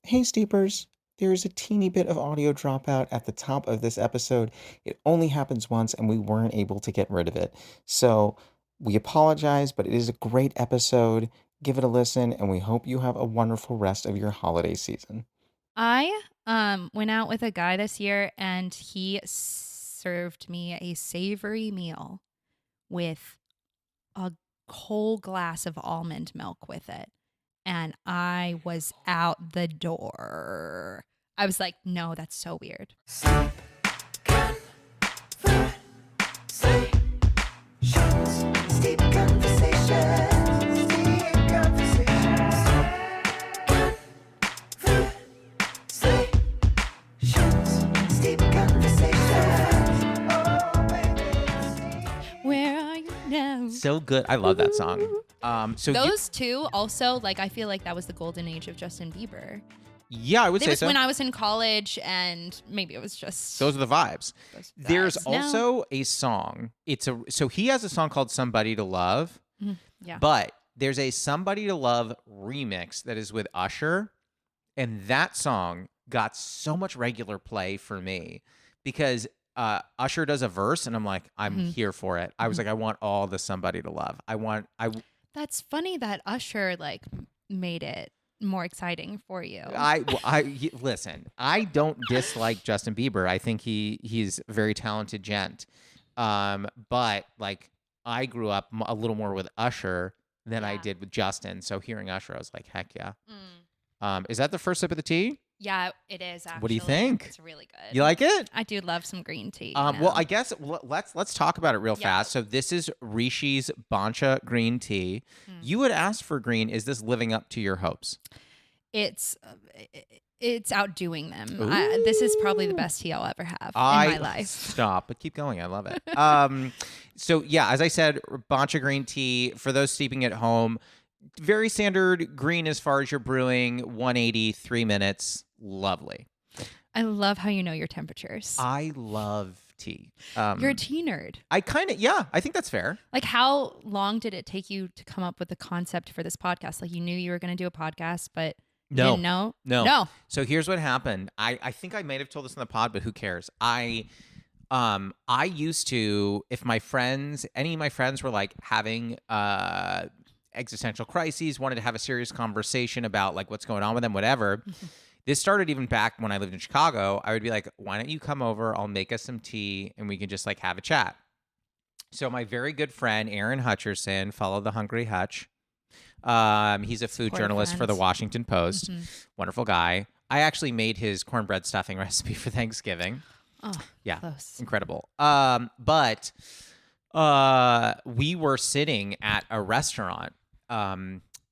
Hey, Steepers. There is a teeny bit of audio dropout at the top of this episode. It only happens once, and we weren't able to get rid of it. So we apologize, but it is a great episode. Give it a listen, and we hope you have a wonderful rest of your holiday season. I went out with a guy this year and he served me a savory meal with a whole glass of almond milk with it. And I was out the door. I was like, no, that's so weird. Where are you now? So good. I love that song. So Those two also, like, I feel like that was the golden age of Justin Bieber. yeah, I would It say was so. when I was in college, and maybe it was just Those are the vibes. those There's vibes. No. also a song. So he has a song called "Somebody to Love," Yeah. but there's a "Somebody to Love" remix that is with Usher, and that song got so much regular play for me because Usher does a verse, and I'm like, I'm here for it. I was like, I want all the "Somebody to Love." That's funny that Usher like made it more exciting for you. Listen. I don't dislike Justin Bieber. I think he's a very talented gent. But like I grew up a little more with Usher than I Yeah. did with Justin. So hearing Usher, I was like, heck yeah. Is that the first sip of the tea? Yeah, it is actually. What do you think? It's really good. You like it? I do love some green tea. Well, I guess let's talk about it real Yeah. fast. So this is Rishi's Bancha green tea. You had asked for green. Is this living up to your hopes? it's outdoing them. This is probably the best tea I'll ever have in my life. Stop, but keep going. I love it. So yeah, as I said, Bancha green tea for those steeping at home. Very standard green as far as you're brewing. 180, 3 minutes. Lovely. I love how you know your temperatures. I love tea. You're a tea nerd. I think that's fair. Like, how long did it take you to come up with the concept for this podcast? Like, you knew you were going to do a podcast, but you didn't know? No. So here's what happened. I think I might have told this in the pod, but who cares? I used to, if any of my friends were like having existential crises, wanted to have a serious conversation about like what's going on with them, whatever. This started even back when I lived in Chicago. I would be like, why don't you come over? I'll make us some tea and we can just like have a chat. So my very good friend, Aaron Hutcherson, follow the Hungry Hutch. He's a food journalist for the Washington Post. Wonderful guy. I actually made his cornbread stuffing recipe for Thanksgiving. Oh, yeah. close. Incredible. But we were sitting at a restaurant.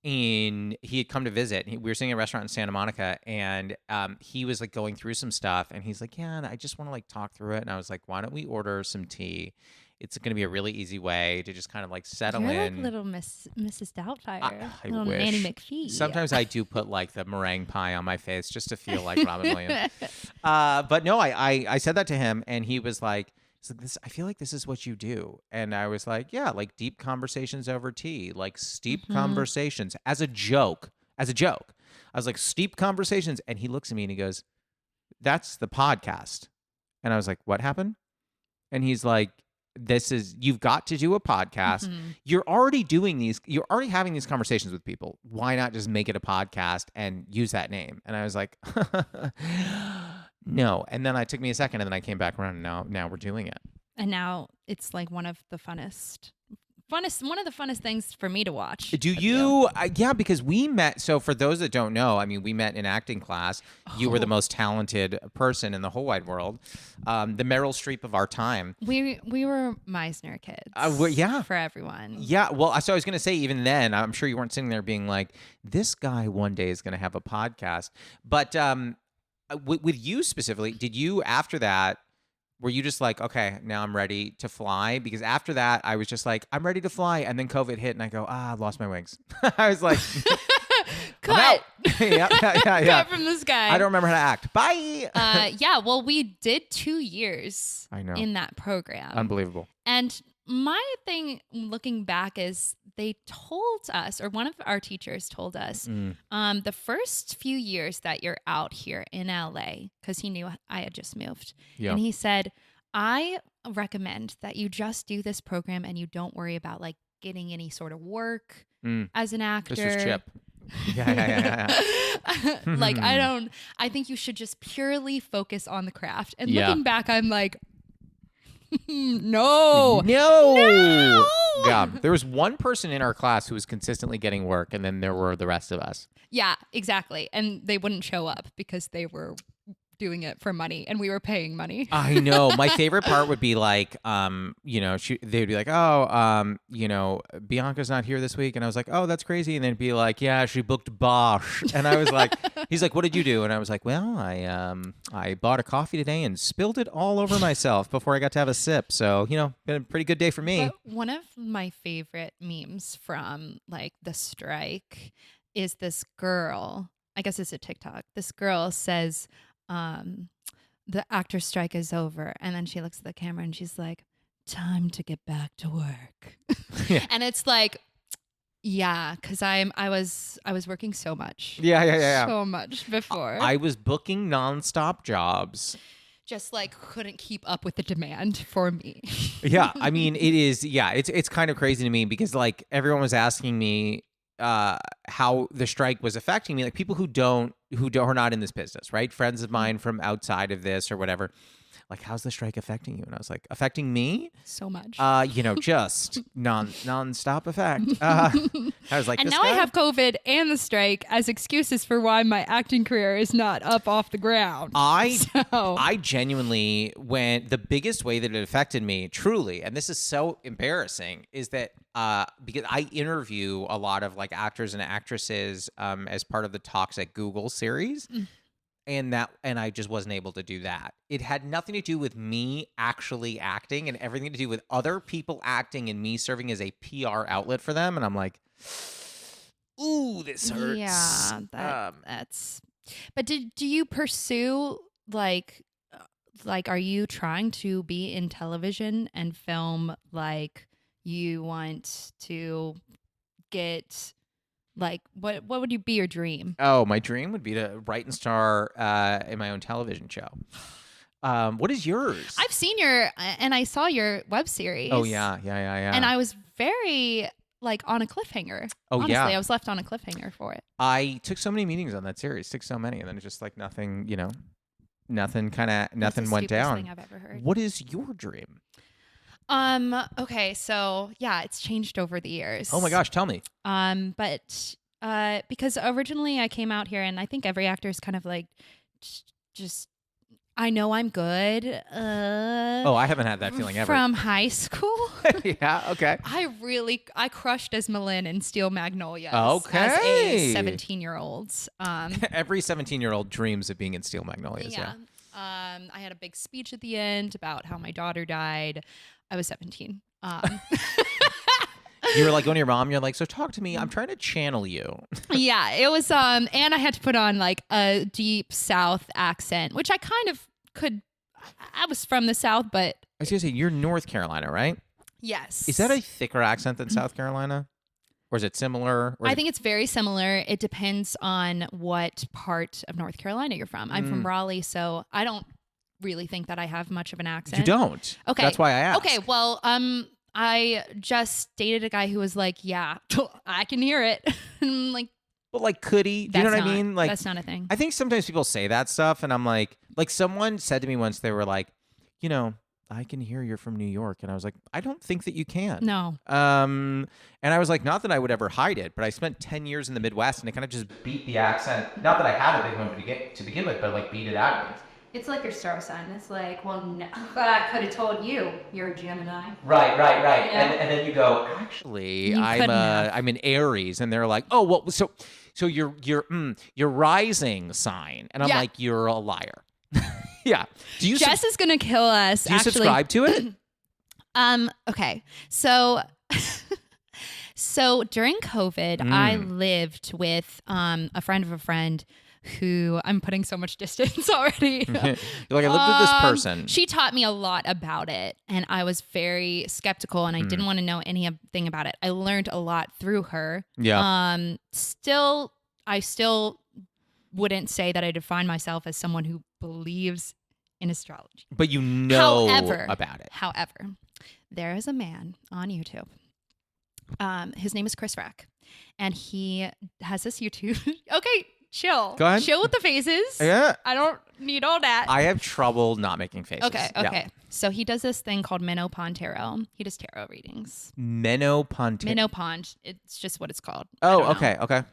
And he had come to visit. We were sitting at a restaurant in Santa Monica, and he was like going through some stuff, and he's like, "Yeah, and I just want to like talk through it." And I was like, "Why don't we order some tea? It's going to be a really easy way to just kind of like settle You're in." like little Mrs. Doubtfire, I little wish. Nanny McPhee. Sometimes I do put like the meringue pie on my face just to feel like Robin Williams. But no, I said that to him, and he was like, "This, I feel like this is what you do." And I was like, yeah, like deep conversations over tea, like steep conversations as a joke. I was like, steep conversations. And he looks at me and he goes, "That's the podcast." And I was like, "What happened?" And he's like, you've got to do a podcast. You're already having these conversations with people. Why not just make it a podcast and use that name? And I was like, no. And then it took me a second, and then I came back around, and now we're doing it. And now it's like one of the funnest things for me to watch. Do you? Yeah, because we met. So for those that don't know, I mean, we met in acting class. You were the most talented person in the whole wide world, the Meryl Streep of our time. We were Meisner kids. Yeah, for everyone. Yeah. Well, so I was going to say, even then, I'm sure you weren't sitting there being like, "This guy one day is going to have a podcast." But with you specifically, did you after that? Were you just like, okay, now I'm ready to fly? Because after that, I was just like, I'm ready to fly. And then COVID hit and I go, I've lost my wings. I was like, cut. yeah. Cut from the sky. I don't remember how to act. Bye. Yeah, well, we did 2 years I know. in that program. Unbelievable. And my thing looking back is they told us, or one of our teachers told us, the first few years that you're out here in LA, because he knew I had just moved. Yeah. And he said, I recommend that you just do this program and you don't worry about like getting any sort of work as an actor. This was Chip. Yeah. Like, I think you should just purely focus on the craft. And Yeah. looking back, I'm like, no. God, there was one person in our class who was consistently getting work, and then there were the rest of us. Yeah, exactly. And they wouldn't show up because they were doing it for money and we were paying money. I know. My favorite part would be like, they'd be like, Bianca's not here this week. And I was like, oh, that's crazy. And they'd be like, yeah, she booked Bosch. And I was like, he's like, what did you do? And I was like, well, I bought a coffee today and spilled it all over myself before I got to have a sip. So, been a pretty good day for me. But one of my favorite memes from like the strike is this girl, I guess it's a TikTok. This girl says, the actor strike is over, and then she looks at the camera and she's like, time to get back to work. Yeah. And it's like, yeah, because I was working so much. Yeah. So much before. I was booking nonstop jobs. Just like couldn't keep up with the demand for me. Yeah, I mean, it's kind of crazy to me because like everyone was asking me how the strike was affecting me, like people who are not in this business, right? Friends of mine from outside of this or whatever. Like, how's the strike affecting you? And I was like, affecting me? So much. Just non-stop effect. I was like, and this now guy? I have COVID and the strike as excuses for why my acting career is not up off the ground. I genuinely, when the biggest way that it affected me, truly, and this is so embarrassing, is that because I interview a lot of like actors and actresses as part of the Talks at Google series. And I just wasn't able to do that. It had nothing to do with me actually acting and everything to do with other people acting and me serving as a PR outlet for them. And I'm like, ooh, this hurts. Yeah, that's. But do you pursue like, are you trying to be in television and film? Like, you want to get. Like, what would be your dream? Oh, my dream would be to write and star in my own television show. What is yours? I've seen and I saw your web series. Oh, yeah. And I was very, like, on a cliffhanger. Oh, honestly, yeah. I was left on a cliffhanger for it. I took so many meetings on that series, so many, and then it's just like nothing, nothing went down. Thing I've ever heard. What is your dream? Okay, so yeah, it's changed over the years. Oh my gosh, tell me. But because originally I came out here and I think every actor is kind of like just I know I'm good. I haven't had that feeling ever. From high school. Yeah, okay. I crushed as Malin in Steel Magnolias. Okay. As a 17-year-old. Every 17-year-old dreams of being in Steel Magnolias, yeah. I had a big speech at the end about how my daughter died. I was 17. You were like going to your mom. You're like, so talk to me. I'm trying to channel you. Yeah, it was. And I had to put on like a deep South accent, which I kind of could. I was from the South, but I was gonna say you're North Carolina, right? Yes. Is that a thicker accent than South Carolina, or is it similar? I think it's very similar. It depends on what part of North Carolina you're from. I'm from Raleigh, so I don't really think that I have much of an accent. You don't. Okay. That's why I asked. Okay. Well, I just dated a guy who was like, yeah, I can hear it. I'm like, but like, could he? Do you know what I mean? Like, that's not a thing. I think sometimes people say that stuff, and I'm like someone said to me once, they were like, I can hear you're from New York, and I was like, I don't think that you can. No. And I was like, not that I would ever hide it, but I spent 10 years in the Midwest, and I kind of just beat the accent. Not that I had a big one to begin with, but like beat it out of me. It's like your star sign. It's like, well, no, but I could have told you you're a Gemini. Right. Yeah. And then you go, actually, You couldn't have. I'm an Aries, and they're like, oh well, so you're rising sign, and I'm like, you're a liar. Yeah. Do you Jess is gonna kill us. do you actually. subscribe to it? Okay. So during COVID, I lived with a friend of a friend who I'm putting so much distance already. You're like, I lived with this person. She taught me a lot about it, and I was very skeptical, and I didn't want to know anything about it. I learned a lot through her. Yeah. I still wouldn't say that I define myself as someone who believes in astrology. But you know However, about it. However, there is a man on YouTube. His name is Chris Rack, and he has this YouTube. Okay, chill. Go ahead. Chill with the faces. Yeah. I don't need all that. I have trouble not making faces. Okay. Yeah. So he does this thing called Menopon Tarot. He does tarot readings. Menopon. Menopon. It's just what it's called. Oh, okay. Okay.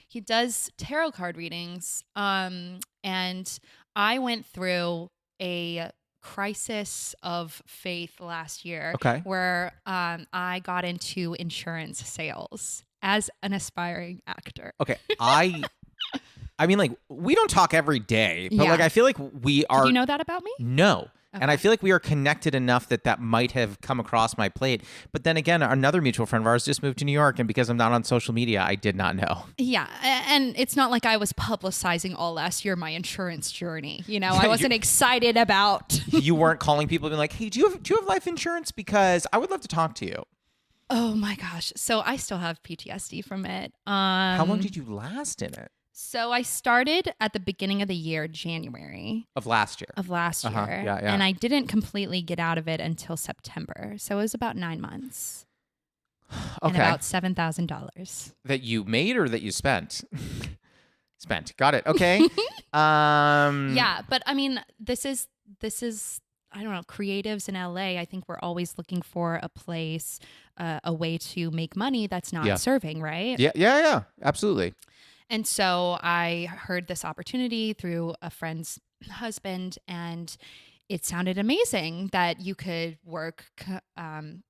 He does tarot card readings. And I went through a crisis of faith last year. Okay. Where I got into insurance sales as an aspiring actor. Okay. I mean, like, we don't talk every day, but Yeah. like, I feel like we are. Do you know that about me? No. And I Okay. feel like we are connected enough that might have come across my plate. But then again, another mutual friend of ours just moved to New York. And because I'm not on social media, I did not know. Yeah, and it's not like I was publicizing all last year my insurance journey. You know, Yeah, I wasn't excited about. You weren't calling people being like, hey, do you have life insurance? Because I would love to talk to you. Oh my gosh! So I still have PTSD from it. How long did you last in it? So I started at the beginning of the year, January Of last year. of last year, Yeah. and I didn't completely get out of it until September. So it was about 9 months. And Okay. about $7,000. That you made or that you spent? Spent. Got it. Okay. Yeah, but I mean, this is I don't know, creatives in LA. I think we're always looking for a place, a way to make money that's not Yeah. serving, right? Yeah. Absolutely. And so I heard this opportunity through a friend's husband, and it sounded amazing that you could work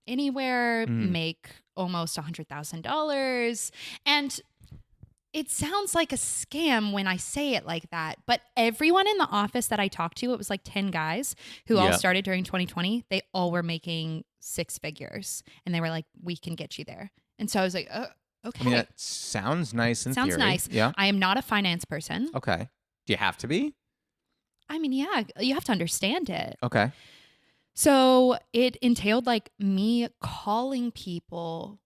anywhere, make almost $100,000. And it sounds like a scam when I say it like that, but everyone in the office that I talked to, it was like 10 guys who all Yeah. started during 2020. They all were making 6 figures, and they were like, we can get you there. And so I was like, okay. I mean, that sounds nice in Sounds theory. nice. Yeah. I am not a finance person. Okay. Do you have to be? I mean, yeah, you have to understand it. Okay. So it entailed like me calling people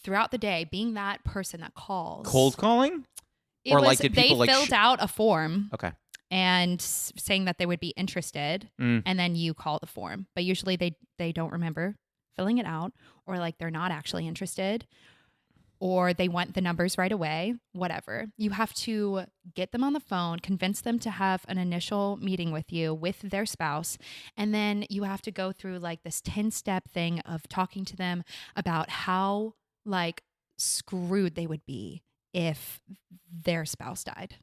throughout the day, being that person that calls. Cold calling? It or was, like did people they like filled out a form Okay. and saying that they would be interested, Mm. and then you call the form. But usually they don't remember filling it out, or like they're not actually interested, or they want the numbers right away, whatever. You have to get them on the phone, convince them to have an initial meeting with you, with their spouse. And then you have to go through like this 10-step thing of talking to them about how like screwed they would be if their spouse died.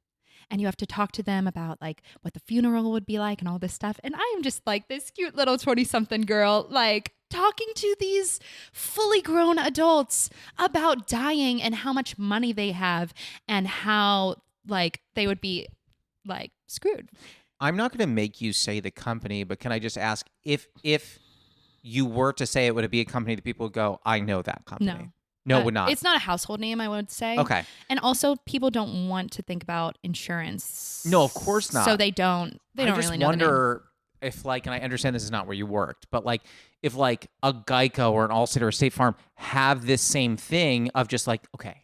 And you have to talk to them about like what the funeral would be like and all this stuff. And I am just like this cute little 20-something girl, like talking to these fully grown adults about dying and how much money they have and how like they would be like screwed. I'm not going to make you say the company, but can I just ask if you were to say it, would it be a company that people would go, I know that company? No, it would not. It's not a household name, I would say. Okay. And also, people don't want to think about insurance. No, of course not. So they don't. They don't I just really know. the name. wonder if, like, and I understand this is not where you worked, but like, if like a Geico or an Allstate or a State Farm have this same thing of just like, okay,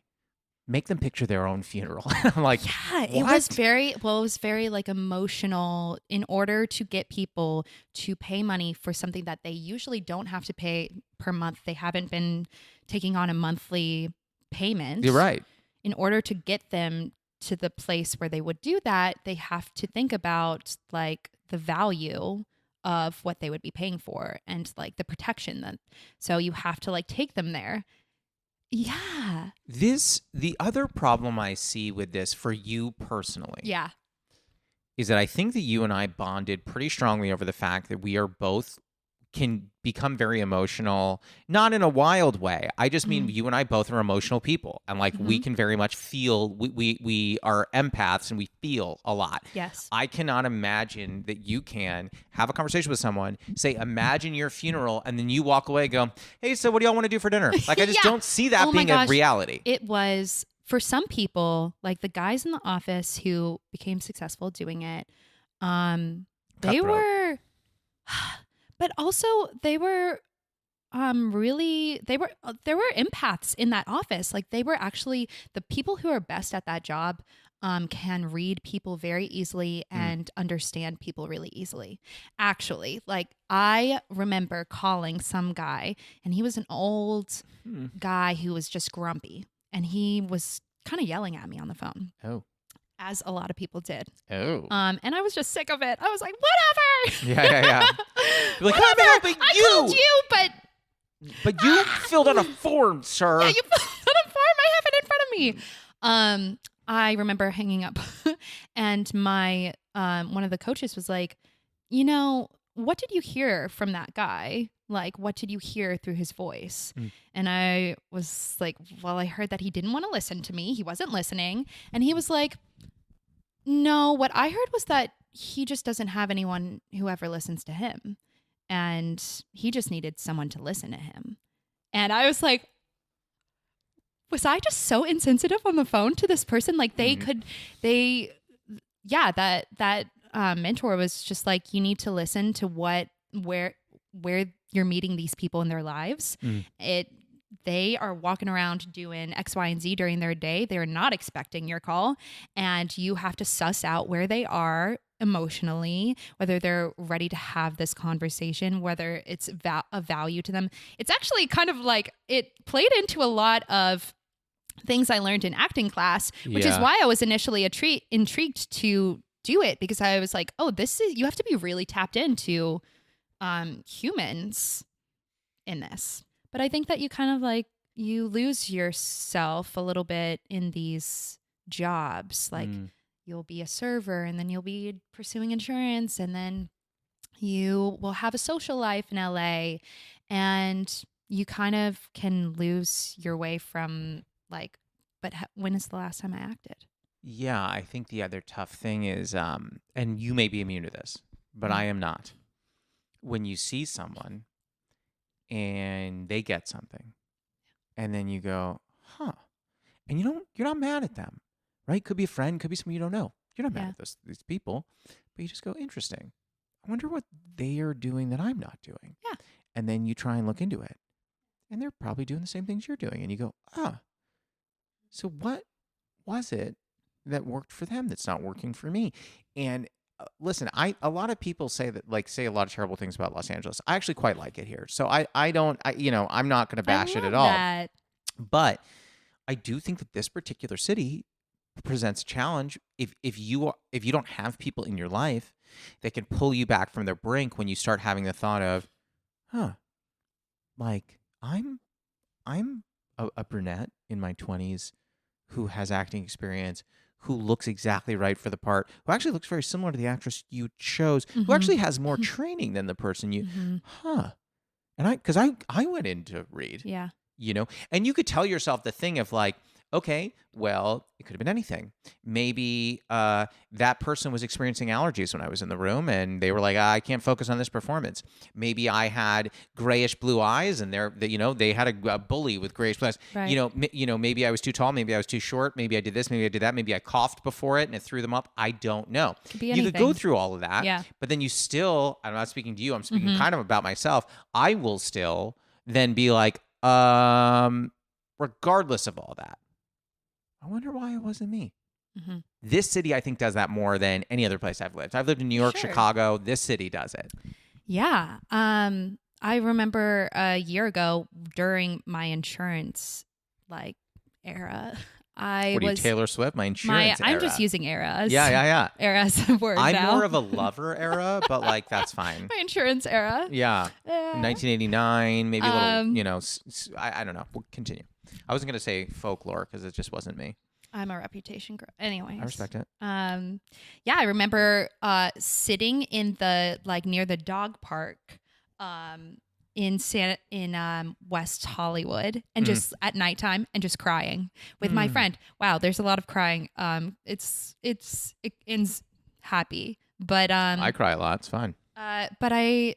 make them picture their own funeral. I'm like, Yeah, it was very well. It was very like emotional. In order to get people to pay money for something that they usually don't have to pay per month, they haven't been taking on a monthly payment. You're right. In order to get them to the place where they would do that, they have to think about like the value of what they would be paying for and like the protection that. So you have to like take them there. Yeah. The other problem I see with this for you personally Yeah. is that I think that you and I bonded pretty strongly over the fact that we are both can become very emotional, not in a wild way. I just mean you and I both are emotional people, and like we can very much feel. We are empaths, and we feel a lot. Yes. I cannot imagine that you can have a conversation with someone, say, imagine your funeral, and then you walk away and go, hey, so what do y'all want to do for dinner? Like, I just Yeah. don't see that Oh my being a gosh. reality. It was for some people, like the guys in the office who became successful doing it, they Cutthroat. were, but also they were really there were empaths in that office. Like they were actually the people who are best at that job can read people very easily and understand people really easily. Actually, like I remember calling some guy, and he was an old guy who was just grumpy, and he was kind of yelling at me on the phone, Oh. as a lot of people did. Oh. And I was just sick of it. I was like, whatever. Yeah. You're like, I'm helping I you. called you, but you filled out a form, sir. yeah, you put on a form. I have it in front of me. I remember hanging up, and my one of the coaches was like, you know, what did you hear from that guy? Like, what did you hear through his voice? And I was like, well, I heard that he didn't want to listen to me. He wasn't listening. And he was like, no, what I heard was that he just doesn't have anyone who ever listens to him. And he just needed someone to listen to him. And I was like, was I just so insensitive on the phone to this person? Like that mentor was just like, you need to listen to where you're meeting these people in their lives. They are walking around doing X, Y, and Z during their day. They're not expecting your call, and you have to suss out where they are emotionally, whether they're ready to have this conversation, whether it's a value to them. It's actually kind of like it played into a lot of things I learned in acting class, which is why I was initially intrigued to do it, because I was like, oh, you have to be really tapped into humans in this. But I think that you kind of like, you lose yourself a little bit in these jobs. Like you'll be a server, and then you'll be pursuing insurance, and then you will have a social life in LA, and you kind of can lose your way from like, but when is the last time I acted? Yeah, I think the other tough thing is, and you may be immune to this, but I am not. When you see someone and they get something, and then you go, huh, and you're not mad at them, right? Could be a friend, could be someone you don't know. You're not mad at these people, but you just go, interesting. I wonder what they are doing that I'm not doing. Yeah. And then you try and look into it, and they're probably doing the same things you're doing, and you go, so what was it that worked for them that's not working for me? And listen, a lot of people say a lot of terrible things about Los Angeles. I actually quite like it here. So I'm not going to bash it at all. That. But I do think that this particular city presents a challenge if you don't have people in your life that can pull you back from their brink when you start having the thought of, like I'm a brunette in my 20s who has acting experience, who looks exactly right for the part, who actually looks very similar to the actress you chose, who actually has more training than the person you, And because I went in to read, and you could tell yourself the thing of like, okay, well, it could have been anything. Maybe that person was experiencing allergies when I was in the room, and they were like, I can't focus on this performance. Maybe I had grayish blue eyes, and they had a bully with grayish blue eyes. Right. Maybe I was too tall, maybe I was too short, maybe I did this, maybe I did that, maybe I coughed before it and it threw them up. I don't know. Could be you anything. could go through all of that, but then you still, I'm not speaking to you, I'm speaking kind of about myself. I will still then be like, regardless of all that, I wonder why it wasn't me. This city, I think, does that more than any other place I've lived. I've lived in New York, Chicago. This city does it. Yeah. I remember a year ago during my insurance era, What are you, Taylor Swift? My insurance era. I'm just using eras. Yeah. Era as a word I'm now. more of a lover era, but like that's fine. My insurance era. Yeah. 1989, maybe a little, I don't know. We'll continue. I wasn't going to say folklore because it just wasn't me. I'm a Reputation girl. Anyways. I respect it. Yeah, I remember sitting in the near the dog park in West Hollywood and just at nighttime and just crying with my friend. Wow, there's a lot of crying. It ends happy, but I cry a lot. It's fine. But I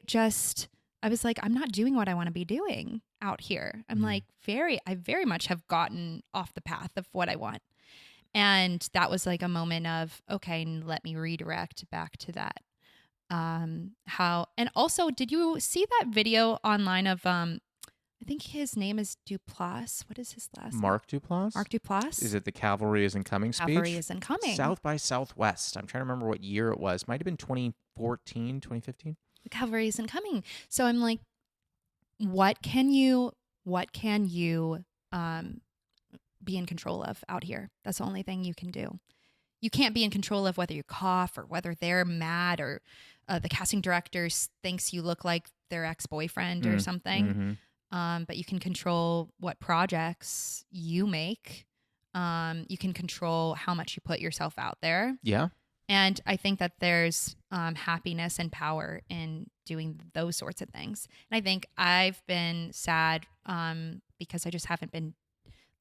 was like, I'm not doing what I want to be doing out here. I'm like I very much have gotten off the path of what I want. And that was like a moment of, okay, let me redirect back to that. And also, did you see that video online of, I think his name is Duplass. What is his last name? Mark Duplass? Mark Duplass? Is it the Cavalry Isn't Coming speech? Cavalry Isn't Coming. South by Southwest. I'm trying to remember what year it was. Might have been 2014, 2015. The Cavalry Isn't Coming. So I'm like, what can you be in control of out here? That's the only thing you can do. You can't be in control of whether you cough or whether they're mad or the casting director thinks you look like their ex-boyfriend or something. But you can control what projects you make. You can control how much you put yourself out there. Yeah. And I think that there's happiness and power in doing those sorts of things. And I think I've been sad because I just haven't been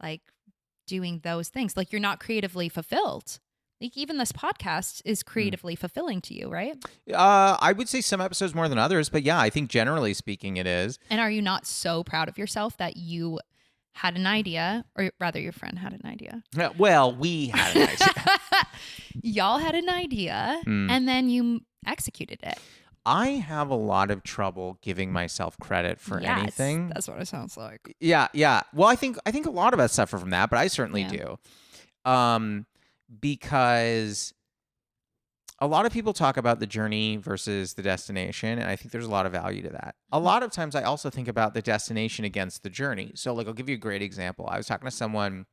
like doing those things. Like, you're not creatively fulfilled. Like, even this podcast is creatively fulfilling to you, right? I would say some episodes more than others, but yeah, I think generally speaking it is. And are you not so proud of yourself that you had an idea, or rather your friend had an idea? Well, we had an idea. Y'all had an idea and then you executed it. I have a lot of trouble giving myself credit for anything. That's what it sounds like. Yeah. Well, I think a lot of us suffer from that, but I certainly do. Because a lot of people talk about the journey versus the destination, and I think there's a lot of value to that. A lot of times I also think about the destination against the journey. So, like, I'll give you a great example. I was talking to someone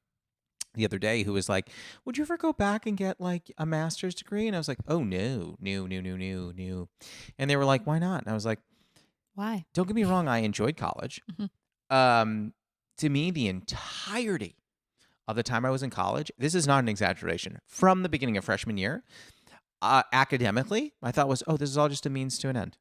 the other day who was like, would you ever go back and get like a master's degree? And I was like, oh, no. And they were like, why not? And I was like, why? Don't get me wrong. I enjoyed college. To me, the entirety of the time I was in college, this is not an exaggeration, from the beginning of freshman year, academically, my thought was, oh, this is all just a means to an end.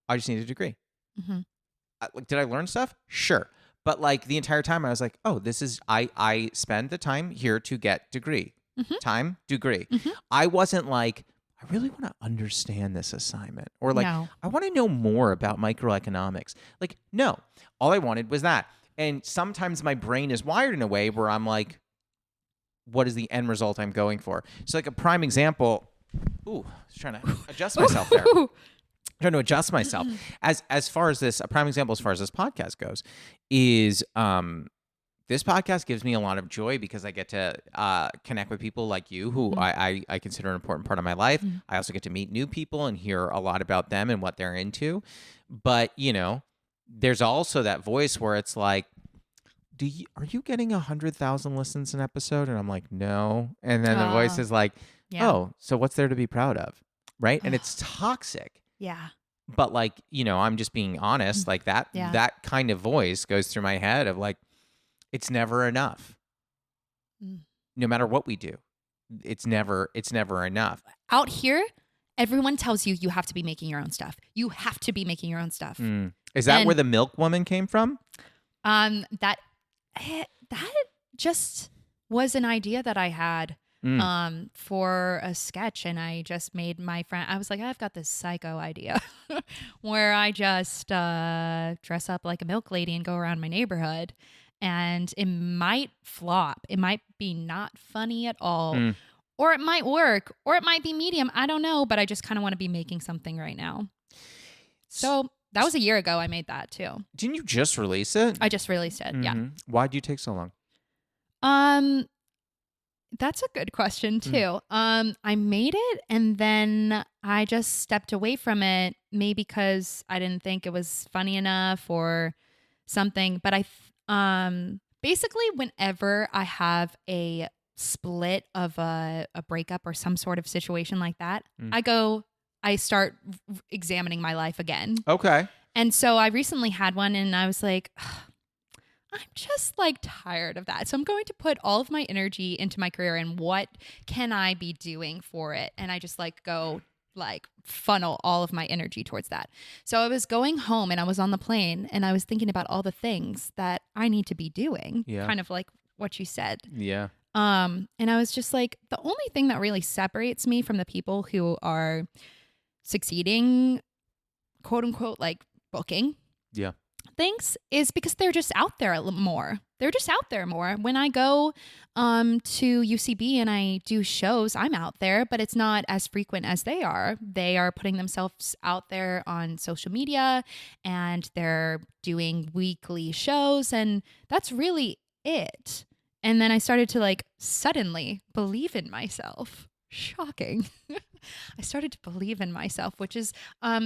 I just need a degree. Did I learn stuff? Sure. But like the entire time I was like, oh, this is, I spend the time here to get degree. Time, degree. I wasn't like, I really want to understand this assignment. Or like, No. I want to know more about microeconomics. Like, no. All I wanted was that. And sometimes my brain is wired in a way where I'm like, what is the end result I'm going for? So like a prime example, I was trying to adjust myself there. Trying to adjust myself. As far as this, a prime example as far as this podcast goes, is this podcast gives me a lot of joy because I get to connect with people like you who I consider an important part of my life. I also get to meet new people and hear a lot about them and what they're into. But, you know, there's also that voice where it's like, are you getting 100,000 listens an episode? And I'm like, no. And then the voice is like, oh, so what's there to be proud of? Right. And it's toxic. Yeah. But like, you know, I'm just being honest. Like that kind of voice goes through my head of like, it's never enough. No matter what we do, it's never enough. Out here, everyone tells you you have to be making your own stuff. You have to be making your own stuff. Is that where the milk woman came from? That just was an idea that I had for a sketch, and I just made my friend. I was like, I've got this psycho idea where I just dress up like a milk lady and go around my neighborhood, and it might flop. It might be not funny at all. Or it might work, or it might be medium. I don't know, but I just kind of want to be making something right now. So that was a year ago I made that too. Didn't you just release it? I just released it, yeah. Why'd you take so long? That's a good question too. I made it and then I just stepped away from it, maybe because I didn't think it was funny enough or something. But basically whenever I have a split of a breakup or some sort of situation like that, I start examining my life again. Okay. And so I recently had one and I was like, I'm just like tired of that. So I'm going to put all of my energy into my career and what can I be doing for it? And I just like go like funnel all of my energy towards that. So I was going home and I was on the plane and I was thinking about all the things that I need to be doing. Yeah. Kind of like what you said. Yeah. And I was just like, the only thing that really separates me from the people who are succeeding, quote unquote, like booking. Yeah. thinks is because they're just out there more. They're just out there more. When I go to UCB and I do shows, I'm out there, but it's not as frequent as they are. They are putting themselves out there on social media and they're doing weekly shows, and that's really it. And then I started to like suddenly believe in myself. Shocking. I started to believe in myself, which is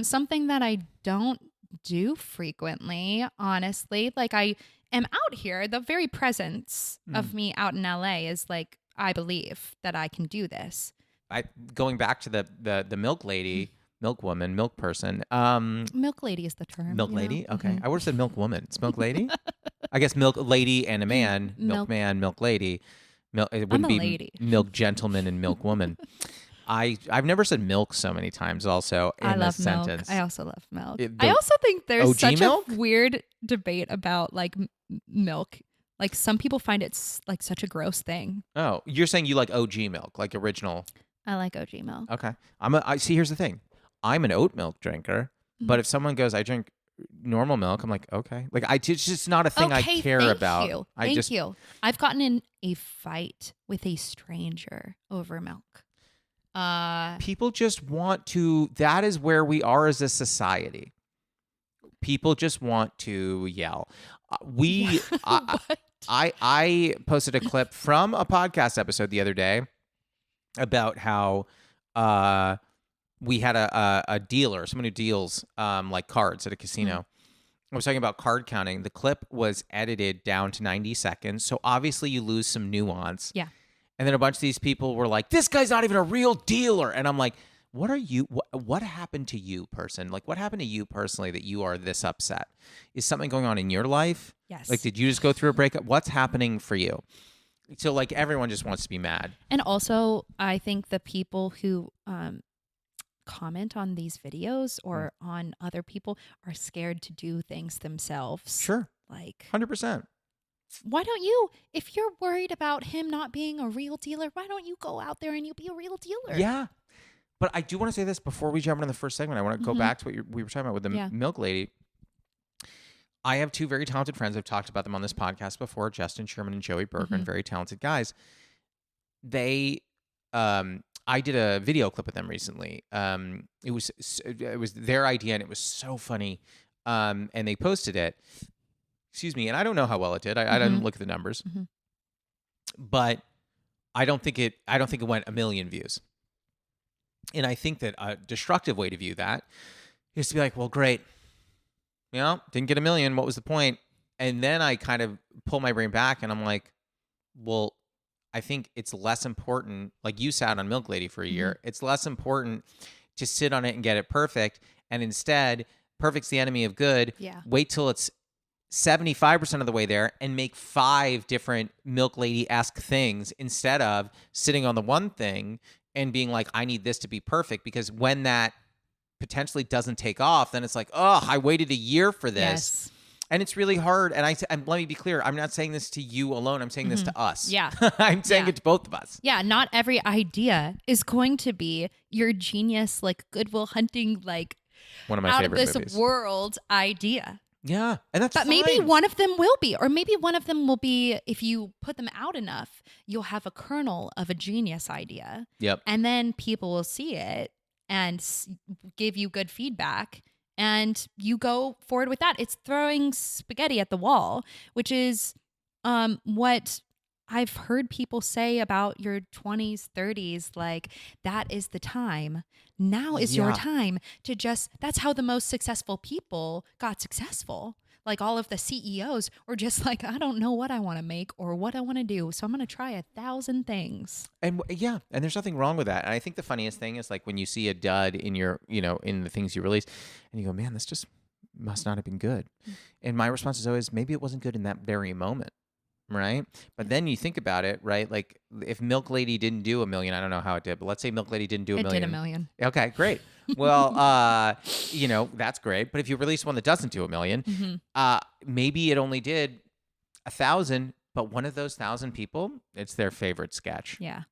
something that I don't do frequently, honestly. Like I am out here. The very presence of me out in LA is like, I believe that I can do this. Going back to the milk lady, milk woman, milk person. Milk lady is the term. Milk you lady? know? Okay. I would have said milk woman. It's milk lady? I guess milk lady and a man. Milk man, milk lady. It wouldn't be lady. milk gentleman and milk woman. I've never said milk so many times also in I a love sentence. milk. I also love milk. The I also think there's OG such milk? a weird debate about like milk. Like some people find it like such a gross thing. Oh, you're saying you like OG milk, like original. I like OG milk. Okay. I see, here's the thing. I'm an oat milk drinker, but if someone goes, I drink normal milk, I'm like, okay. Like it's just not a thing I care about. Thank you. I've gotten in a fight with a stranger over milk. People just want to, that is where we are as a society. People just want to yell. I posted a clip from a podcast episode the other day about how we had a dealer, someone who deals like cards at a casino. I was talking about card counting. The clip was edited down to 90 seconds. So obviously you lose some nuance. Yeah. And then a bunch of these people were like, this guy's not even a real dealer. And I'm like, what are you, what happened to you, person? Like, what happened to you personally that you are this upset? Is something going on in your life? Yes. Like, did you just go through a breakup? What's happening for you? So, like, everyone just wants to be mad. And also, I think the people who comment on these videos or on other people are scared to do things themselves. Sure. Like 100%. Why don't you, if you're worried about him not being a real dealer, why don't you go out there and you be a real dealer? Yeah. But I do want to say this before we jump into the first segment. I want to go back to what we were talking about with the milk lady. I have two very talented friends. I've talked about them on this podcast before, Justin Sherman and Joey Bergman, very talented guys. They, I did a video clip with them recently. It was their idea and it was so funny. And they posted it. Excuse me. And I don't know how well it did. I didn't look at the numbers, but I don't think it went 1 million views. And I think that a destructive way to view that is to be like, well, great. You know, didn't get 1 million. What was the point? And then I kind of pull my brain back and I'm like, well, I think it's less important. Like you sat on Milk Lady for a year. It's less important to sit on it and get it perfect. And instead, perfect's the enemy of good. Yeah. Wait till it's 75% of the way there and make 5 different Milk Lady-esque things instead of sitting on the one thing and being like, I need this to be perfect. Because when that potentially doesn't take off, then it's like, oh, I waited a year for this. Yes. And it's really hard. And let me be clear. I'm not saying this to you alone. I'm saying this to us. Yeah. I'm saying it to both of us. Yeah. Not every idea is going to be your genius, like Goodwill Hunting, like One of my out favorite of this movies. world idea. Yeah. And that's But fine. maybe one of them will be, or maybe one of them will be, if you put them out enough, you'll have a kernel of a genius idea. Yep. And then people will see it and give you good feedback. And you go forward with that. It's throwing spaghetti at the wall, which is what I've heard people say about your 20s, 30s. Like, that is the time. Now is your time to just, that's how the most successful people got successful. Like all of the CEOs were just like, I don't know what I want to make or what I want to do. So I'm going to try 1,000 things. And and there's nothing wrong with that. And I think the funniest thing is like when you see a dud in your, in the things you release and you go, man, this just must not have been good. And my response is always, maybe it wasn't good in that very moment. Right. But then you think about it, right? Like if Milk Lady didn't do 1 million, I don't know how it did, but let's say Milk Lady didn't do 1 million. It did 1 million. Okay, great. Well, that's great. But if you release one that doesn't do 1 million, maybe it only did 1,000, but one of those 1,000 people, it's their favorite sketch. Yeah.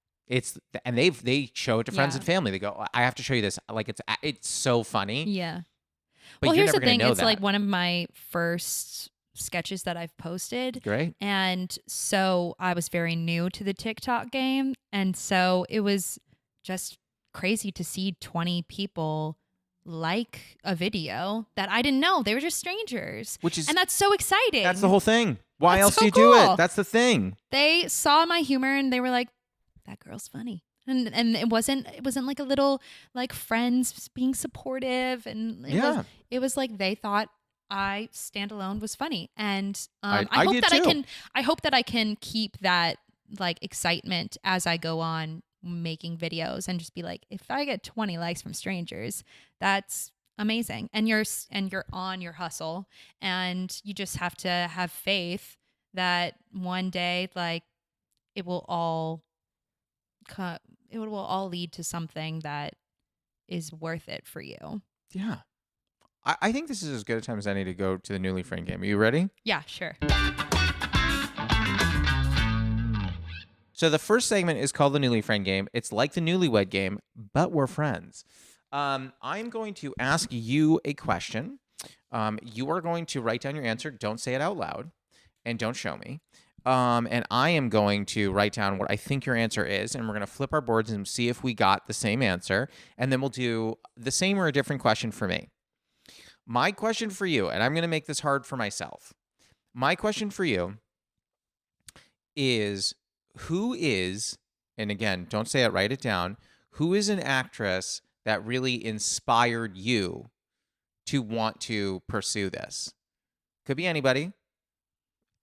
And they show it to friends and family. They go, I have to show you this. Like it's so funny. Yeah. But Well, you're here's never the gonna thing. know It's that. like one of my first sketches that I've posted. Great. And so I was very new to the TikTok game. And so it was just crazy to see 20 people like a video that I didn't know. They were just strangers. Which is And that's so exciting. that's the whole thing. Why That's else so do you do cool. it? That's the thing. They saw my humor and they were like, that girl's funny. And it wasn't like a little like friends being supportive, and it was like they thought I standalone was funny. And I hope did that too. I hope that I can keep that like excitement as I go on making videos, and just be like, if I get 20 likes from strangers, that's amazing. And you're on your hustle, and you just have to have faith that one day like it will all lead to something that is worth it for you. Yeah. I think this is as good a time as any to go to the newly framed game. Are you ready? Yeah, sure. So the first segment is called the newly framed game. It's like the newlywed game, but we're friends. I'm going to ask you a question. You are going to write down your answer. Don't say it out loud, and don't show me. And I am going to write down what I think your answer is, and we're going to flip our boards and see if we got the same answer. And then we'll do the same or a different question for me. My question for you, and I'm going to make this hard for myself. My question for you is, who is, and again, don't say it, write it down, who is an actress that really inspired you to want to pursue this? Could be anybody.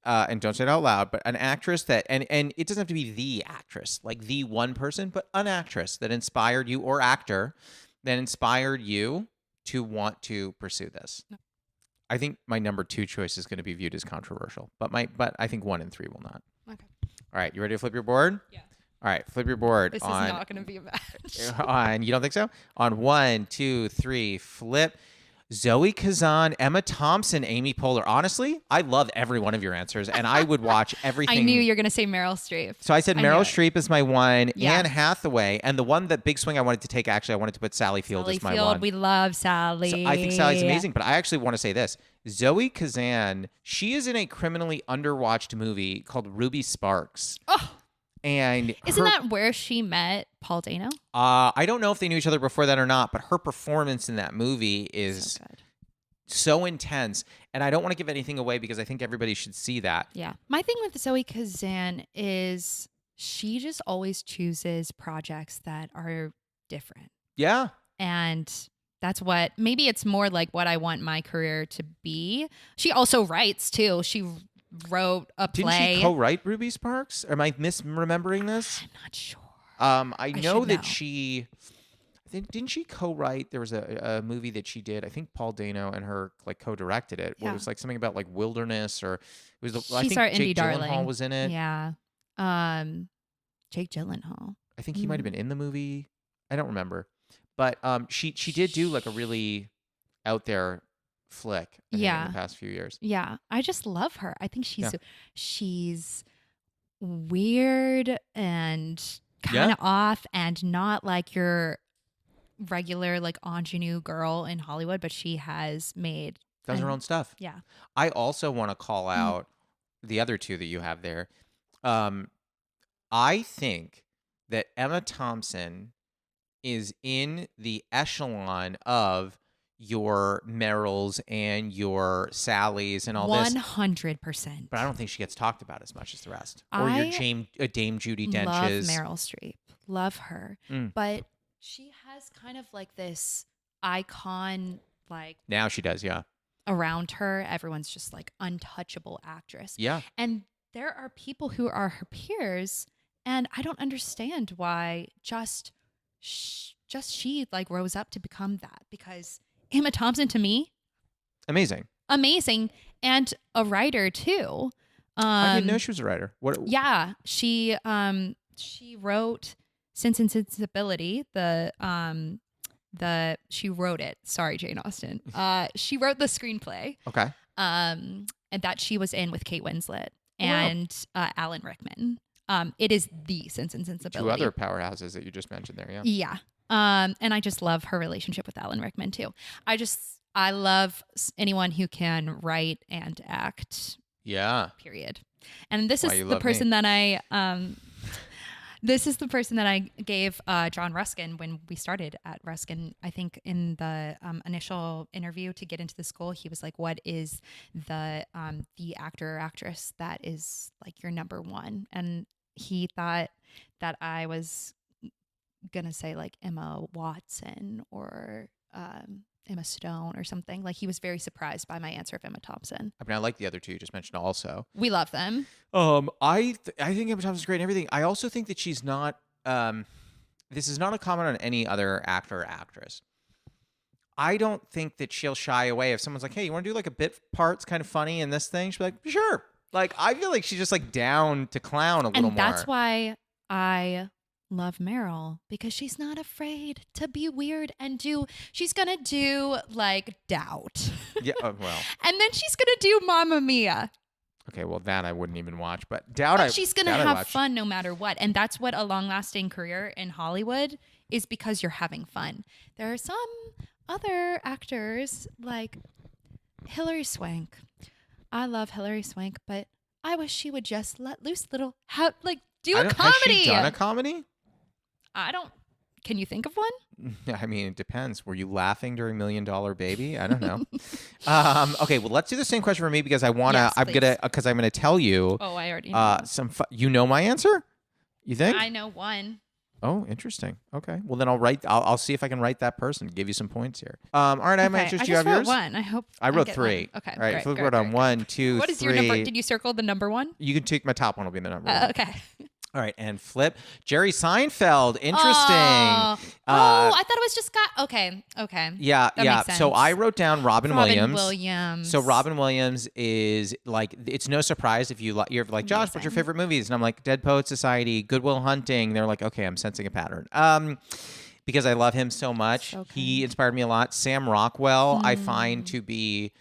And don't say it out loud, but an actress that, and it doesn't have to be the actress, like the one person, but an actress that inspired you, or actor that inspired you to want to pursue this. I think my number 2 choice is going to be viewed as controversial, but I think 1 and 3 will not. Okay. All right, you ready to flip your board? Yeah. All right, flip your board. This is not going to be a match. On, you don't think so? On 1, 2, 3, flip. Zoe Kazan, Emma Thompson, Amy Poehler. Honestly, I love every one of your answers, and I would watch everything. I knew you were going to say Meryl Streep. So I said Meryl Streep is my one, Yeah. Anne Hathaway, and the one that big swing I wanted to take, actually, I wanted to put Sally Field Sally as my Field, one. we love Sally. So I think Sally's amazing, but I actually want to say this. Zoe Kazan, she is in a criminally underwatched movie called Ruby Sparks. Oh, And isn't that where she met Paul Dano? I don't know if they knew each other before that or not, but her performance in that movie is So good. so intense. And I don't want to give anything away because I think everybody should see that. Yeah. My thing with Zoe Kazan is she just always chooses projects that are different. Yeah. And that's what, maybe it's more like what I want my career to be. She also writes too. She wrote a Didn't play. she co-write Ruby Sparks? Am I misremembering this? I'm not sure. I know should that know. she... Didn't she co-write? There was a movie that she did. I think Paul Dano and her like co-directed it. Where Yeah. it was like something about like wilderness, or it was. I She's think our Jake indie darling. Gyllenhaal was in it. Yeah. Jake Gyllenhaal. I think he might have been in the movie. I don't remember, but she did do like a really out there flick. I think, Yeah. in the past few years. Yeah. I just love her. I think Yeah. she's weird and kind of off, and not like your regular like ingenue girl in Hollywood, but she has made Does her and- own stuff. Yeah. I also want to call out the other two that you have there. I think that Emma Thompson is in the echelon of your Meryls and your Sallys and all this, 100%. but I don't think she gets talked about as much as the rest. Or your Dame Judi Dench's. Love Meryl Streep. Love her. Mm. But she has kind of like this icon like Now she does, yeah. around her. Everyone's just like untouchable actress. Yeah. And there are people who are her peers, and I don't understand why just she like rose up to become that, because Emma Thompson, to me, Amazing. and a writer too. I didn't know she was a writer. What? Yeah, she wrote Sense and Sensibility. She wrote it. Sorry, Jane Austen. She wrote the screenplay. Okay. And that she was in with Kate Winslet Wow. and Alan Rickman. It is the Sense and Sensibility. Two other powerhouses that you just mentioned there, yeah. Yeah. And I just love her relationship with Alan Rickman too. I love anyone who can write and act. Yeah. Period. And this Why is you the love person me. that I this is the person that I gave John Ruskin when we started at Ruskin. I think in the initial interview to get into the school, he was like, "What is the actor or actress that is like your number one?" And he thought that I was gonna say like Emma Watson or Emma Stone or something. Like he was very surprised by my answer of Emma Thompson. I mean, I like the other two you just mentioned also. We love them. I think Emma Thompson's great and everything. I also think that she's not. This is not a comment on any other actor or actress. I don't think that she'll shy away if someone's like, "Hey, you want to do like a bit part? It's kind of funny in this thing." She'll be like, "Sure." Like I feel like she's just like down to clown a little more. And that's why I love Meryl, because she's not afraid to be weird and she's gonna do like Doubt. Yeah. Well. And then she's gonna do Mamma Mia. Okay. Well, that I wouldn't even watch, but Doubt. But she's gonna Doubt I have watched. fun no matter what. And that's what a long-lasting career in Hollywood is, because you're having fun. There are some other actors like Hilary Swank. I love Hilary Swank, but I wish she would just let loose a little, do a comedy. Has she done a comedy? I don't. Can you think of one? I mean, it depends. Were you laughing during $1 Million Baby? I don't know. Okay, well, let's do the same question for me because I want to. Yes, I'm gonna tell you. Oh, I already know. You know my answer? You think? I know one. Oh, interesting. Okay. Well, then I'll see if I can write that person. Give you some points here. All right. I have my answers. Do you have I just yours? wrote one. I hope I wrote get 3. one. Okay. All right. Great, Flip great, wrote on great. 1, 2, What is 3. your number? Did you circle the number one? You can take my top one. Will be the number one. Okay. All right, and flip. Jerry Seinfeld. Interesting. Oh, I thought it was just Okay. Yeah, That yeah. makes So sense. I wrote down Robin Williams. So So Robin Williams is like, it's no surprise if you're like, Josh, what's your Amazing. favorite movies? And I'm like, Dead Poet Society, Good Will Hunting. They're like, okay, I'm sensing a pattern. Because I love him so much. So He kind. inspired me a lot. Sam Rockwell, I find to be,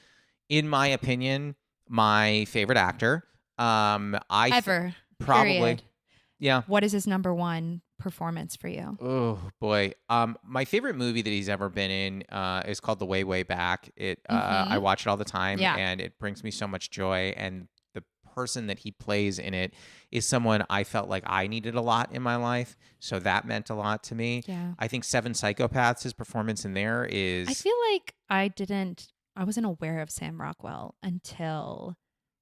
in my opinion, my favorite actor. Ever. Probably. Period. Yeah. What is his number one performance for you? Oh boy. My favorite movie that he's ever been in is called The Way Way Back. I watch it all the time, Yeah. and it brings me so much joy. And the person that he plays in it is someone I felt like I needed a lot in my life, so that meant a lot to me. Yeah. I think Seven Psychopaths, his performance in there is. I feel like I wasn't aware of Sam Rockwell until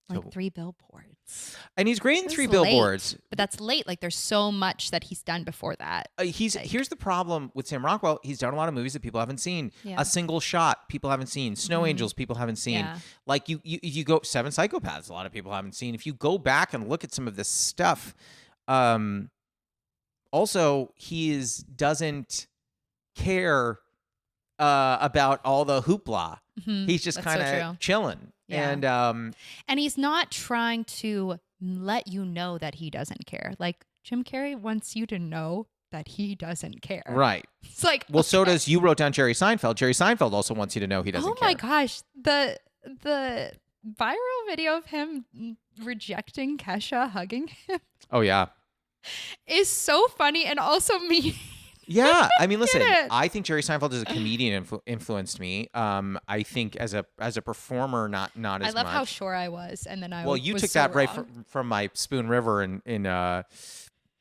like So- 3 Billboards. and he's great in That's Three late, Billboards. But that's late. Like there's so much that he's done before that. Here's the problem with Sam Rockwell. He's done a lot of movies that people haven't seen. Yeah. A Single Shot, people haven't seen. Snow Angels, people haven't seen. Yeah. Like you go Seven Psychopaths, a lot of people haven't seen. If you go back and look at some of this stuff, also doesn't care about all the hoopla. Mhm. He's just That's so kind of true. chilling. Yeah. And And he's not trying to let you know that he doesn't care. Like Jim Carrey wants you to know that he doesn't care. right. It's like, Well, so okay. does you wrote down Jerry Seinfeld. Jerry Seinfeld also wants you to know he doesn't Oh care. my gosh, the viral video of him rejecting Kesha hugging him Oh yeah. is so funny and also mean. Yeah, I mean, listen. it. I think Jerry Seinfeld as a comedian influenced me. I think as a performer, not as much. I love how sure I was, and then Well, you was took so that right wrong. from my Spoon River in class.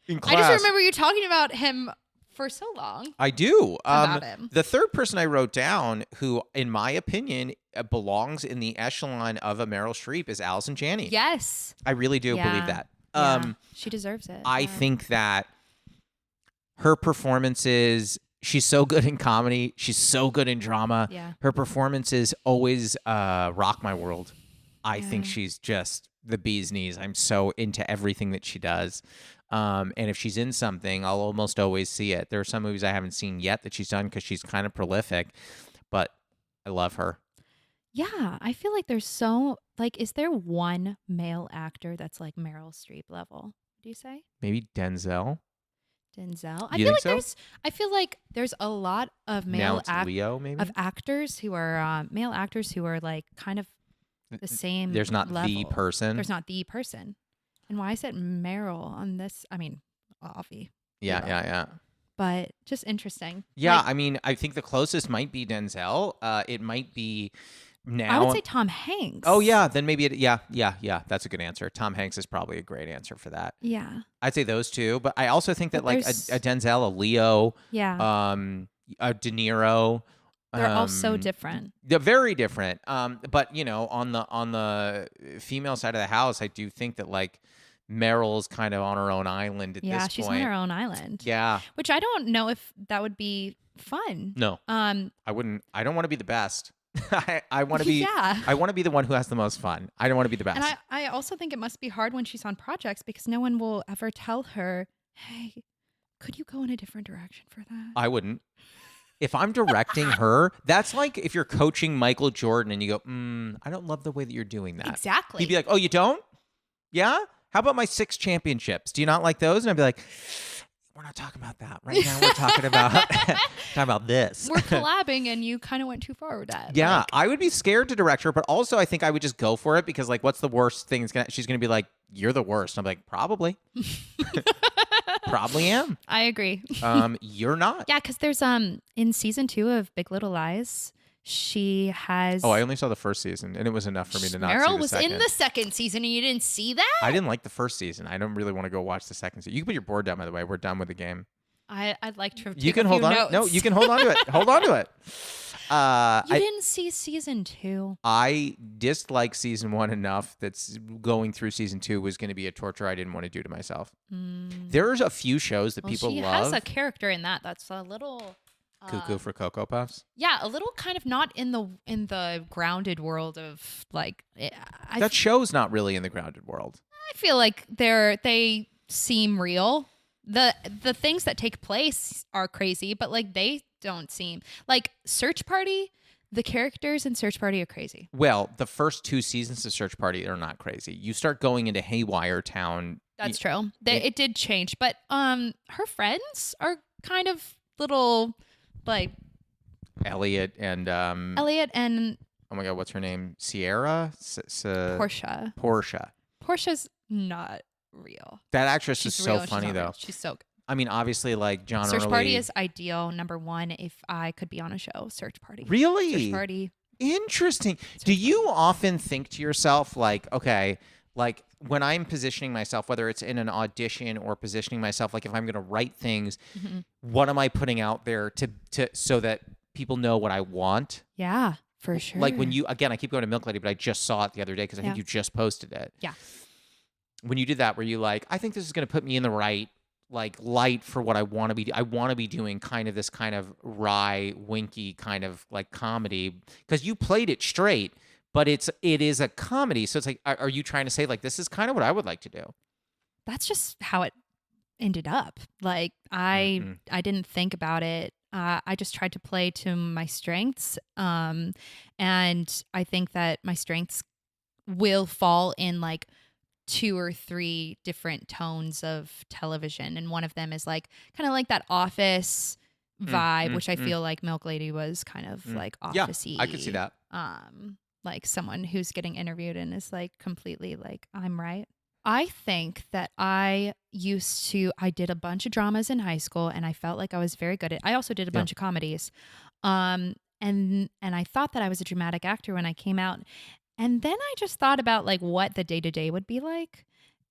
I just remember you talking about him for so long. I do. About him. The third person I wrote down, who, in my opinion, belongs in the echelon of a Meryl Streep, is Allison Janney. Yes, I really do Yeah. believe that. yeah. She deserves it. I Yeah. think that her performances, she's so good in comedy. She's so good in drama. Yeah. Her performances always rock my world. I think Yeah. she's just the bee's knees. I'm so into everything that she does. And if she's in something, I'll almost always see it. There are some movies I haven't seen yet that she's done because she's kind of prolific, but I love her. Yeah, I feel like there's so is there one male actor that's like Meryl Streep level? Do you say Maybe Denzel. Denzel? I You feel think like so? I feel like there's a lot of Now male it's Leo, maybe? actors who are male actors who are like kind of the same. There's not the level. person. There's not the person. And why is it Meryl on this? I mean, Avi. Yeah, Leo. yeah, yeah. but just interesting. Yeah, Like, I mean, I think the closest might be Denzel. It might be now. I would say Tom Hanks. Oh yeah, then maybe yeah. That's a good answer. Tom Hanks is probably a great answer for that. Yeah. I'd say those two, but I also think that But like there's- a Denzel, a Leo, Yeah. a De Niro. They're all so different. They're very different. But you know, on the female side of the house, I do think that like Meryl's kind of on her own island at Yeah, this she's point. on her own island. Yeah. Which I don't know if that would be fun. No, I wouldn't. I don't want to be the best. I want to be. Yeah. I want to be the one who has the most fun. I don't want to be the best. And I also think it must be hard when she's on projects because no one will ever tell her, hey, could you go in a different direction for that? I wouldn't. If I'm directing her, that's like if you're coaching Michael Jordan and you go, I don't love the way that you're doing that. Exactly. He'd be like, oh, you don't? Yeah? How about my 6 championships? Do you not like those? And I'd be like, we're not talking about that. Right now we're talking about this. We're collabing and you kind of went too far with that. Yeah, Like, I would be scared to direct her, but also I think I would just go for it because like what's the worst thing she's going to be like, you're the worst. I'm like, probably. Probably am. I agree. You're not. Yeah, because there's in season 2 of Big Little Lies, she has. Oh, I only saw the first season, and it was enough for me to not see Meryl the was second. in the second season, and you didn't see that. I didn't like the first season. I don't really want to go watch the second season. You can put your board down, by the way. We're done with the game. I'd like to. You take can a hold few on. Notes. No, you can hold on to it. Hold on to it. You didn't see season 2. I disliked season 1 enough that's going through season 2 was going to be a torture I didn't want to do to myself. There's a few shows that people she love. has a character in that that's a little Cuckoo for Cocoa Puffs. yeah, a little kind of not in the grounded world of like. That show's not really in the grounded world. I feel like they seem real. The things that take place are crazy, but like they don't seem like Search Party. The characters in Search Party are crazy. Well, the first 2 seasons of Search Party are not crazy. You start going into Haywire Town. That's true. It did change, but her friends are kind of little like Elliot and Elliot and oh my God, what's her name? Sierra? Portia. Portia's not real. That actress She's is real so and she's funny not though. real. She's so good. I mean, obviously, like John Search Early. Party is ideal. Number 1, if I could be on a show, Search Party. Really? Search Party. Interesting. Do you often think to yourself, like, okay, like when I'm positioning myself, whether it's in an audition or positioning myself, like if I'm going to write things, what am I putting out there to so that people know what I want? Yeah, for sure. Like when you, again, I keep going to Milk Lady, but I just saw it the other day because I think Yeah. you just posted it. Yeah. When you did that, were you like, I think this is going to put me in the right like light for what I want to be. I want to be doing kind of this kind of wry, winky kind of like comedy because you played it straight, but it is a comedy. So it's like, are you trying to say like this is kind of what I would like to do? That's just how it ended up. Like I didn't think about it. I just tried to play to my strengths, and I think that my strengths will fall in like 2 or 3 different tones of television, and one of them is like kind of like that office vibe, which I feel like Milk Lady was kind of like officey. Yeah, I could see that. Like someone who's getting interviewed and is like completely like, I'm right. I think that I did a bunch of dramas in high school and I felt like I was very good at. I also did a bunch of comedies, and I thought that I was a dramatic actor when I came out. And then I just thought about like what the day-to-day would be like.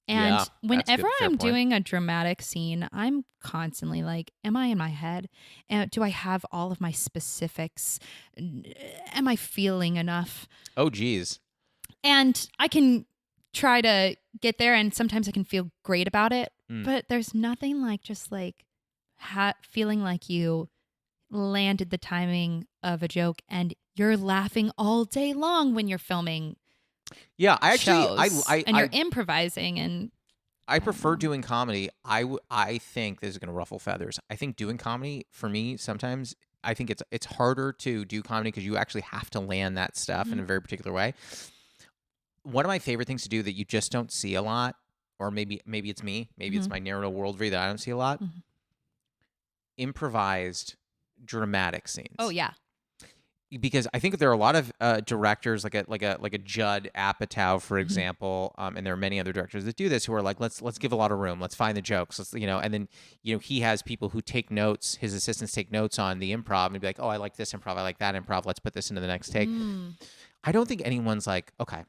And Yeah, whenever fair I'm point. doing a dramatic scene, I'm constantly like, am I in my head? And do I have all of my specifics? Am I feeling enough? Oh, geez. And I can try to get there, and sometimes I can feel great about it. But there's nothing like just like feeling like you landed the timing of a joke and you're laughing all day long when you're filming. Yeah, I actually, shows, I and you're improvising, and I prefer doing comedy. I think this is going to ruffle feathers. I think doing comedy for me sometimes I think it's harder to do comedy because you actually have to land that stuff in a very particular way. One of my favorite things to do that you just don't see a lot, or maybe it's me, maybe it's my narrow worldview that I don't see a lot. Improvised dramatic scenes. oh yeah, because I think there are a lot of directors like a Judd Apatow, for example, and there are many other directors that do this who are like, let's give a lot of room, let's find the jokes, let's and then he has people who take notes, his assistants take notes on the improv and be like, oh, I like this improv, I like that improv, let's put this into the next take. I don't think anyone's like, okay,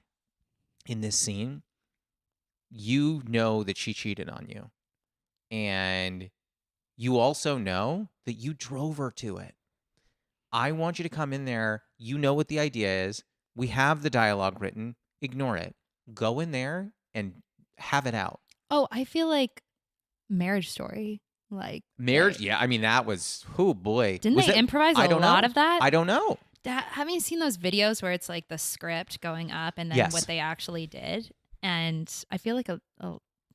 in this scene, that she cheated on you, and you also know that you drove her to it. I want you to come in there. You know what the idea is. We have the dialogue written. Ignore it. Go in there and have it out. Oh, I feel like Marriage Story. Like Marriage, yeah. I mean, that was, oh boy. Didn't Was they that, improvise I a don't lot know. of that? I don't know. Haven't you seen those videos where it's like the script going up and then Yes. what they actually did? And I feel like a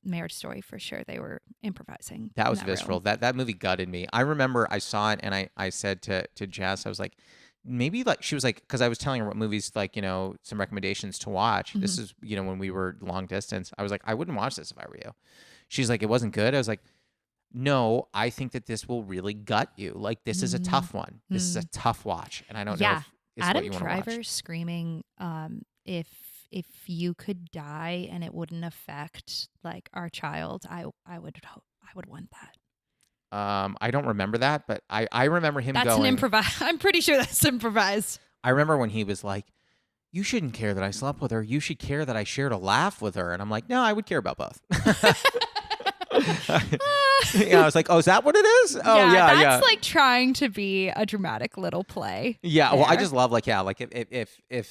Marriage Story for sure. They were improvising. That in was visceral. room. That movie gutted me. I remember I saw it and I said to Jess, I was like, maybe like, she was like, because I was telling her what movies, like, some recommendations to watch. This is, when we were long distance. I was like, I wouldn't watch this if I were you. She's like, it wasn't good. I was like, no, I think that this will really gut you. Like, this is a tough one. This is a tough watch. And I don't know if it's Adam what you want to Driver watch. screaming, if you could die and it wouldn't affect like our child, I would want that. I don't remember that, but I remember him That's going. an improvised. I'm pretty sure that's improvised. I remember when he was like, you shouldn't care that I slept with her. You should care that I shared a laugh with her. And I'm like, no, I would care about both. I was like, oh, is that what it is? Oh, yeah, That's like trying to be a dramatic little play. Yeah, well, I there. just love like if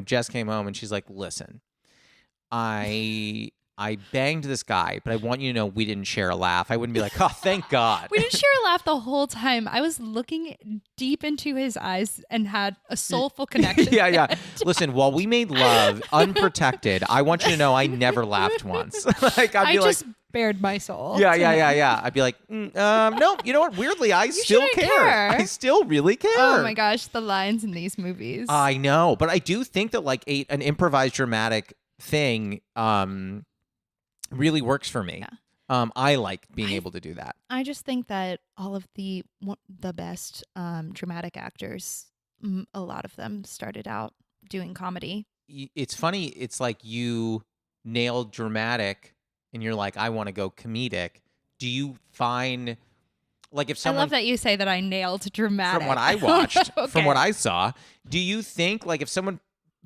Jess came home and she's like, listen, I banged this guy, but I want you to know we didn't share a laugh. I wouldn't be like, oh, thank God. We didn't share a laugh the whole time. I was looking deep into his eyes and had a soulful connection. Yeah. Listen, while we made love unprotected, I want you to know I never laughed once. Like I'd be like, just bared my soul. yeah. I'd be like, no, you know what? Weirdly, I still shouldn't care. care. I still really care. Oh my gosh, the lines in these movies. I know, but I do think that like an improvised dramatic thing really works for me. Yeah. I like being able to do that. I just think that all of the best dramatic actors, a lot of them started out doing comedy. It's funny. It's like you nailed dramatic and you're like, I want to go comedic. Do you find, like, if someone... I love that you say that I nailed dramatic. From what I watched, Okay. from what I saw, do you think, like, if someone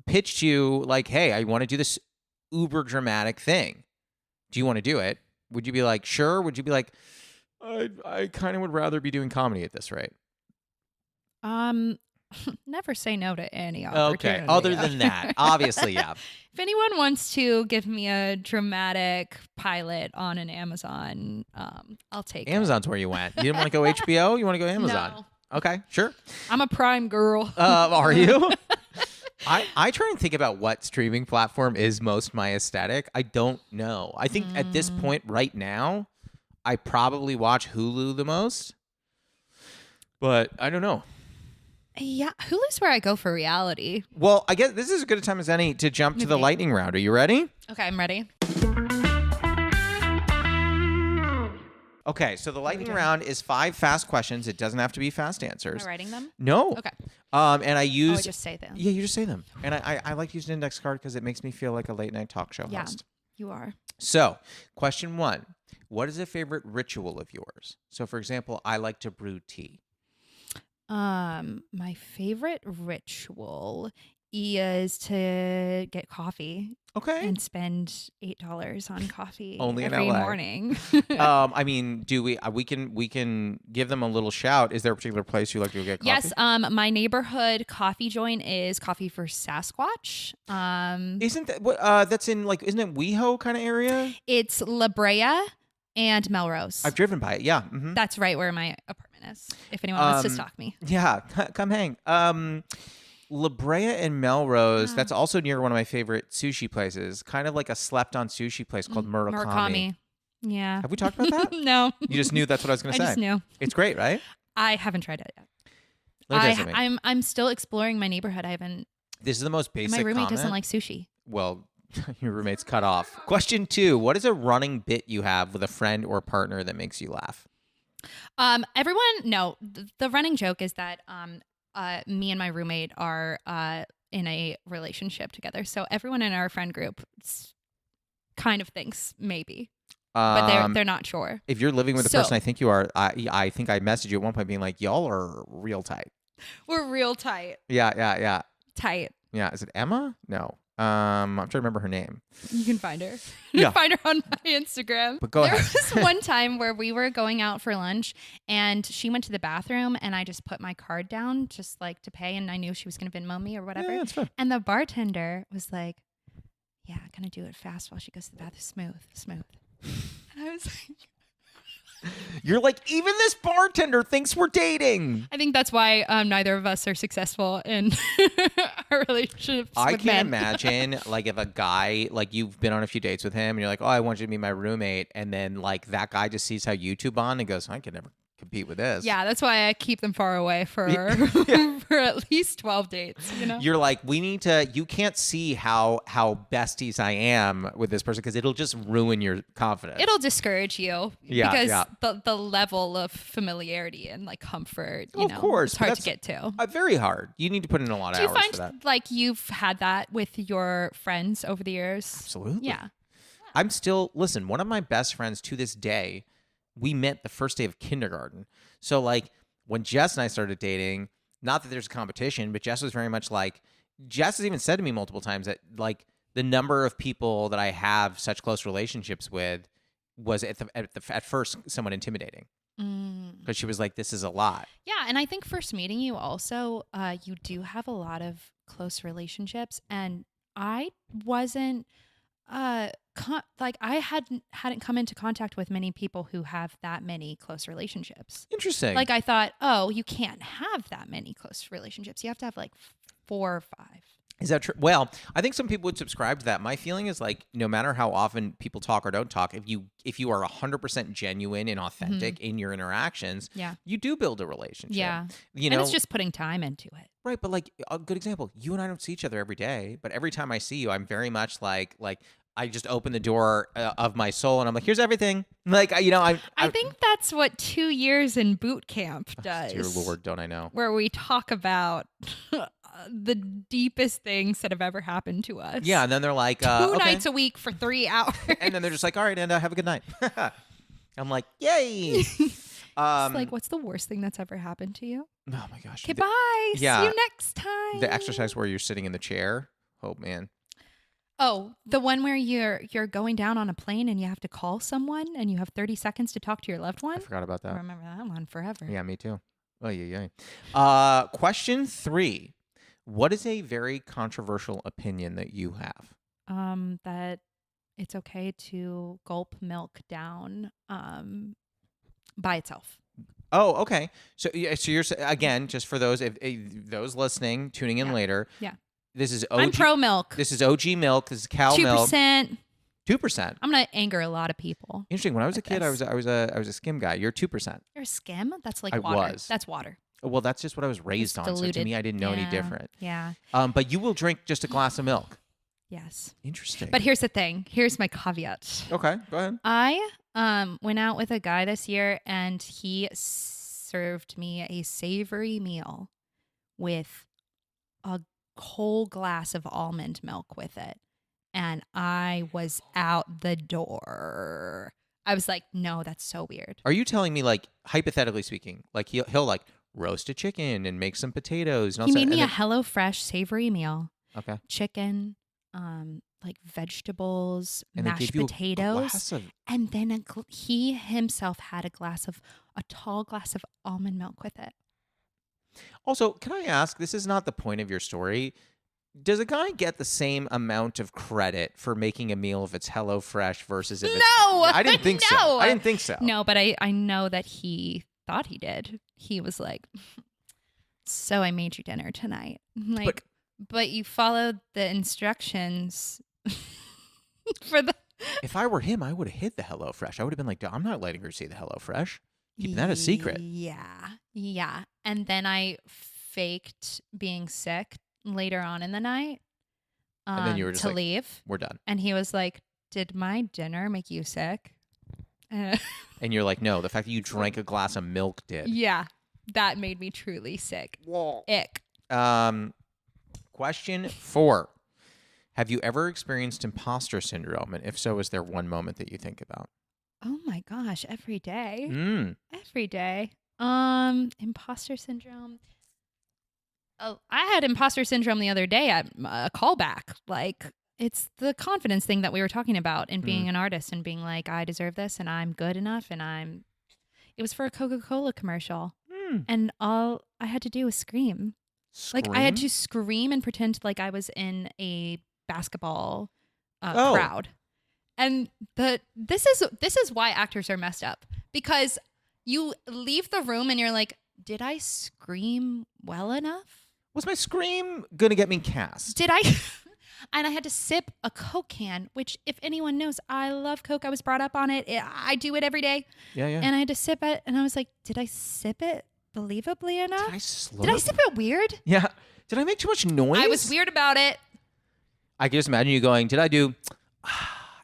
pitched you, like, hey, I want to do this uber dramatic thing, do you want to do it? Would you be like, sure? Would you be like, I kind of would rather be doing comedy at this rate? Never say no to any opportunity. Okay. Other than that, obviously, yeah. If anyone wants to give me a dramatic pilot on an Amazon, I'll take Amazon's where you went. You didn't want to go HBO? You want to go it. Amazon? No, Okay, sure. I'm a Prime girl. Are you? I try and think about what streaming platform is most my aesthetic. I don't know. I think at this point right now, I probably watch Hulu the most. But I don't know. Yeah, Hulu's where I go for reality. Well, I guess this is as good a time as any to jump to the Okay. lightning round. Are you ready? Okay, I'm ready. Okay, so the lightning round is 5 fast questions. It doesn't have to be fast Am answers. I writing them? No. Okay. And I I use... just say them. Yeah, you just say them. And I like to use an index card because it makes me feel like a late night talk show Yeah. host. You are. So, question 1. What is a favorite ritual of yours? So, for example, I like to brew tea. My favorite ritual is to get coffee Okay. and spend $8 on coffee Only in every LA. morning. I mean, do we can give them a little shout. Is there a particular place you like to go get coffee? Yes, my neighborhood coffee joint is Coffee for Sasquatch. Isn't that what that's in, like, isn't it WeHo kind of area? It's La Brea and Melrose. I've driven by it. Yeah. Mm-hmm. That's right where my apartment is. If anyone wants to Um, stalk me. Yeah, come hang. La Brea and Melrose, that's also near one of my favorite sushi places. Kind of like a slept-on sushi place called Murakami. Yeah. Have we talked about that? No. You just knew that's what I was going I to say. just knew. It's great, right? I haven't tried it yet. Let me tell you something. I'm still exploring my neighborhood. I haven't. This is the most My basic roommate comment. doesn't like sushi. Well, your roommate's cut off. Question 2. What is a running bit you have with a friend or partner that makes you laugh? The running joke is that me and my roommate are in a relationship together. So everyone in our friend group kind of thinks maybe, but they're not sure. If you're living with the person I think you are, I think I messaged you at one point being like, y'all are real tight. We're real tight. Yeah. Tight. Yeah. Is it Emma? No. I'm trying to remember her name. You can find her. Yeah. Find her on my Instagram. But go ahead. There was one time where we were going out for lunch and she went to the bathroom and I just put my card down just like to pay and I knew she was going to Venmo me or whatever. Yeah, that's fine. And the bartender was like, yeah, gonna do it fast while she goes to the bathroom. Smooth. And I was like, You're like, even this bartender thinks we're dating. I think that's why neither of us are successful in our relationships. I with can't men. imagine like if a guy, like you've been on a few dates with him and you're like, oh, I want you to be my roommate. And then like that guy just sees how you two bond and goes, I could never compete with this. Yeah, that's why I keep them far away for for at least 12 dates, you know? You're like, you can't see how besties I am with this person because it'll just ruin your confidence. It'll discourage you Yeah, because the level of familiarity and like comfort, you Of know, course, it's but hard to that's- get to. Very hard. You need to put in a lot of Do you hours find for that. like you've had that with your friends over the years? Absolutely. Yeah. I'm still, listen, one of my best friends to this day, we met the first day of kindergarten. So like when Jess and I started dating, not that there's a competition, but Jess was very much like, Jess has even said to me multiple times that like the number of people that I have such close relationships with was at first somewhat intimidating. Because she was like, this is a lot. Yeah, and I think first meeting you also, you do have a lot of close relationships, and I wasn't, like I hadn't come into contact with many people who have that many close relationships. Interesting. Like I thought, oh, you can't have that many close relationships. You have to have like 4 or 5. Is that true? Well, I think some people would subscribe to that. My feeling is like, no matter how often people talk or don't talk, if you are 100% genuine and authentic in your interactions, Yeah. you do build a relationship. Yeah. You know, And it's just putting time into it. right. But like a good example, you and I don't see each other every day, but every time I see you, I'm very much like I just open the door of my soul and I'm like, here's everything. Like, you know, I think that's what 2 years in boot camp does. Dear Lord, don't I know? Where we talk about the deepest things that have ever happened to us. Yeah, and then they're like, 2 okay. nights a week for 3 hours. And then they're just like, all right, and have a good night. I'm like, yay. It's like, what's the worst thing that's ever happened to you? Oh my gosh. Okay, bye. yeah. See you next time. The exercise where you're sitting in the chair. Oh man. Oh, the one where you're going down on a plane and you have to call someone and you have 30 seconds to talk to your loved one. I forgot about I that. remember that one forever. Yeah, me too. Oh yeah. Question 3. What is a very controversial opinion that you have? That it's okay to gulp milk down by itself. Oh, okay. So you're again, just for those those listening, tuning in later. Yeah. This is OG. I'm pro milk. This is OG milk. This is cow milk. 2%. 2%. I'm gonna anger a lot of people. Interesting. When I was a Like kid, this. I was a skim guy. You're 2%. You're a skim? That's like I water. was. That's water. Well, that's just what I was raised It's on. So to diluted. me, I didn't know any Yeah. different. Yeah. But you will drink just a glass of milk. Yes. Interesting. But here's the thing. Here's my caveat. Okay, go ahead. I went out with a guy this year and he served me a savory meal with a whole glass of almond milk with it. And I was out the door. I was like, no, that's so weird. Are you telling me, like, hypothetically speaking, like he'll like roast a chicken and make some potatoes and all He that, made me a and HelloFresh savory meal. okay, Chicken, like vegetables, and they mashed gave you a potatoes. glass of. And then he himself had a tall glass of almond milk with it. Also, can I ask? This is not the point of your story. Does a guy get the same amount of credit for making a meal if it's HelloFresh versus if it's... No! I didn't think so. No! I didn't think so. No, but I know that he thought he did. He was like, so I made you dinner tonight. Like, but you followed the instructions for the... If I were him, I would have hid the HelloFresh. I would have been like, I'm not letting her see the HelloFresh. Keeping that a secret. Yeah. And then I faked being sick later on in the night And then you were just to like, leave. We're done. And he was like, did my dinner make you sick? And you're like, no, the fact that you drank a glass of milk did. Yeah. that made me truly sick. Whoa. Ick. Question 4. Have you ever experienced imposter syndrome? And if so, is there one moment that you think about? Oh my gosh, every day. Mm. Every day. Imposter syndrome. Oh, I had imposter syndrome the other day at a callback. Like, it's the confidence thing that we were talking about in being an artist and being like, I deserve this and I'm good enough and it was for a Coca-Cola commercial. And all I had to do was scream. Like, I had to scream and pretend like I was in a basketball crowd. And this is why actors are messed up, because you leave the room and you're like, did I scream well enough? Was my scream going to get me cast? Did I? And I had to sip a Coke can, which, if anyone knows, I love Coke. I was brought up on it. I do it every day. Yeah. And I had to sip it. And I was like, did I sip it believably enough? Did I sip it weird? Yeah. Did I make too much noise? I was weird about it. I can just imagine you going, did I do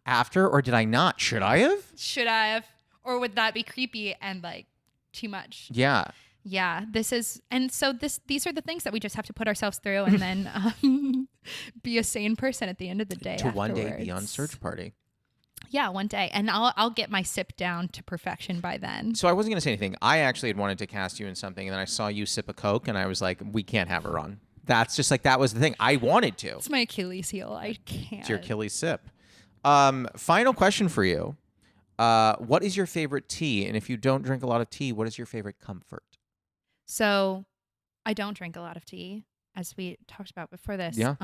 after or did I not? Should I have? Should I have? Or would that be creepy and like too much? Yeah. Yeah, these are the things that we just have to put ourselves through and then be a sane person at the end of the day. To one day afterwards. be on search party. Yeah, one day. And I'll get my sip down to perfection by then. So I wasn't going to say anything. I actually had wanted to cast you in something, and then I saw you sip a Coke, and I was like, we can't have her on. That's just like, that was the thing. I wanted to. It's my Achilles heel. I can't. It's your Achilles sip. Final question for you. What is your favorite tea? And if you don't drink a lot of tea, what is your favorite comfort? So I don't drink a lot of tea, as we talked about before this. Yeah.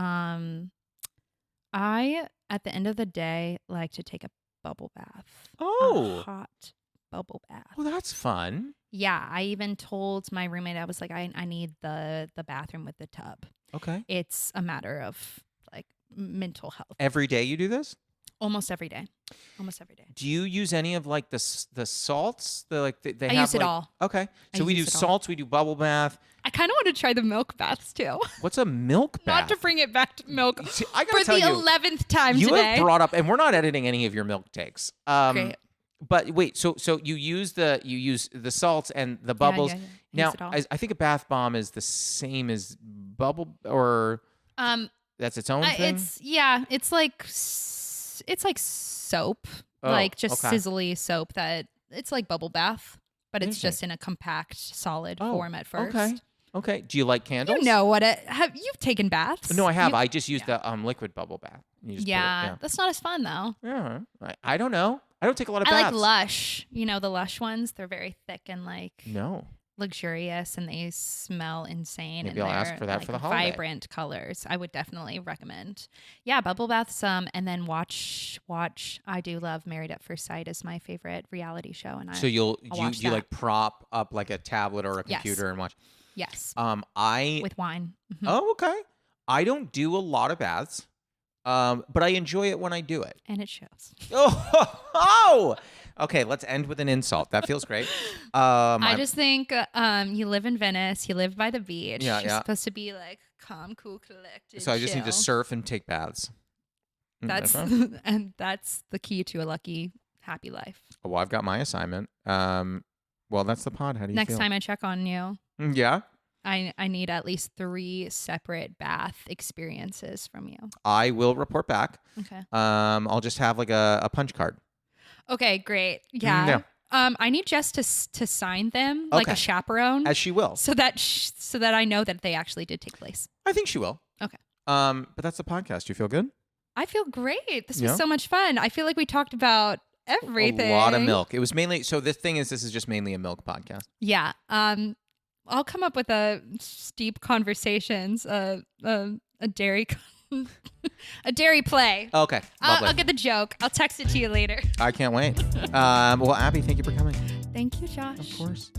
I, at the end of the day, like to take a bubble bath. Oh. A hot bubble bath. Well, that's fun. Yeah. I even told my roommate, I was like, I need the bathroom with the tub. Okay. It's a matter of like mental health. Every day you do this? Almost every day. Almost every day. Do you use any of like the salts? They I have use it like, all. Okay. So we do use it all. salts, we do bubble bath. I kind of want to try the milk baths too. What's a milk bath? Not to bring it back to milk See, I for gotta tell the you, 11th time you today. have brought up, and we're not editing any of your milk takes. Great. But wait, so you use the salts and the bubbles. Yeah. Now, Use it all. I think a bath bomb is the same as bubble, or that's its own thing. It's like soap, Oh, like just okay. sizzly soap that it's like bubble bath, but it's just in a compact, solid form at first. Okay. Do you like candles? You know what you've taken baths? No, I have. I just use the liquid bubble bath. You just put Yeah, it, that's not as fun though. yeah. I don't know. I don't take a lot of I baths. like Lush. You know the Lush ones? They're very thick and like No. luxurious, and they smell insane. Maybe and I'll ask they're, for that like, for the holiday. Vibrant colors. I would definitely recommend. Yeah, bubble baths. And then watch. I do love Married at First Sight is my favorite reality show, and So I'll you watch that. like prop up like a tablet or a Yes. computer and watch. Yes, I with wine. Mhm. Oh, okay. I don't do a lot of baths, but I enjoy it when I do it. And it shows. Oh. Okay, let's end with an insult. That feels great. I just think you live in Venice. You live by the beach. Yeah, You're yeah. supposed to be like calm, cool, collected. So I just need to chill. surf and take baths. That's Okay. and that's the key to a lucky, happy life. Well, I've got my assignment. Well, that's the pod. How do you Next feel? time I check on you, Yeah. I need at least 3 separate bath experiences from you. I will report back. Okay. I'll just have like a punch card. Okay, great. Yeah. Yeah. I need Jess to sign them like Okay. a chaperone, As she will. so that I know that they actually did take place. I think she will. Okay. But that's the podcast. You feel good? I feel great. This Yeah. was so much fun. I feel like we talked about everything. A lot of milk. It was mainly, so this is just mainly a milk podcast. Yeah. I'll come up with a steep conversations, a dairy, a dairy play. Okay. Lovely. I'll get the joke. I'll text it to you later. I can't wait. Well, Abby, thank you for coming. Thank you, Josh. Of course.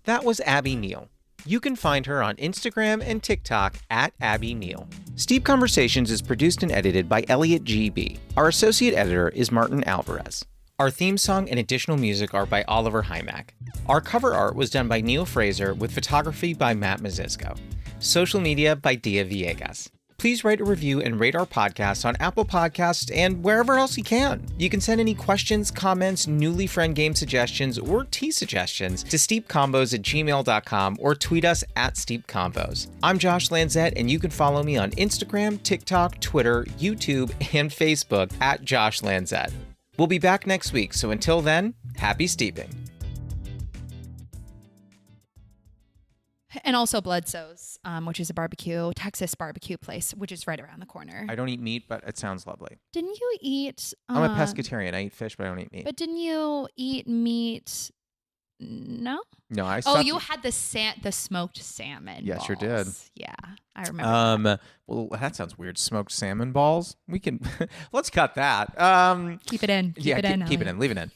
That was Abby Neal. You can find her on Instagram and TikTok at Abby Neal. Steep Conversations is produced and edited by Elliot G.B. Our associate editor is Martin Alvarez. Our theme song and additional music are by Oliver Hymack. Our cover art was done by Neil Fraser with photography by Matt Mazisco. Social media by Dia Villegas. please write a review and rate our podcast on Apple Podcasts and wherever else you can. You can send any questions, comments, newly friend game suggestions, or tea suggestions to steepcombos@gmail.com or tweet us at steepcombos. I'm Josh Lanzette, and you can follow me on Instagram, TikTok, Twitter, YouTube, and Facebook at Josh Lanzette. We'll be back next week, so until then, happy steeping. And also Bloodso's, which is a Texas barbecue place, which is right around the corner. I don't eat meat, but it sounds lovely. Didn't you eat? I'm a pescatarian. I eat fish, but I don't eat meat. But didn't you eat meat? No. No, I. Oh, you had the smoked salmon. Yes, balls. you did. Yeah, I remember. Well, that sounds weird. Smoked salmon balls. We can let's cut that. Keep it in. Keep it in. Leave it in.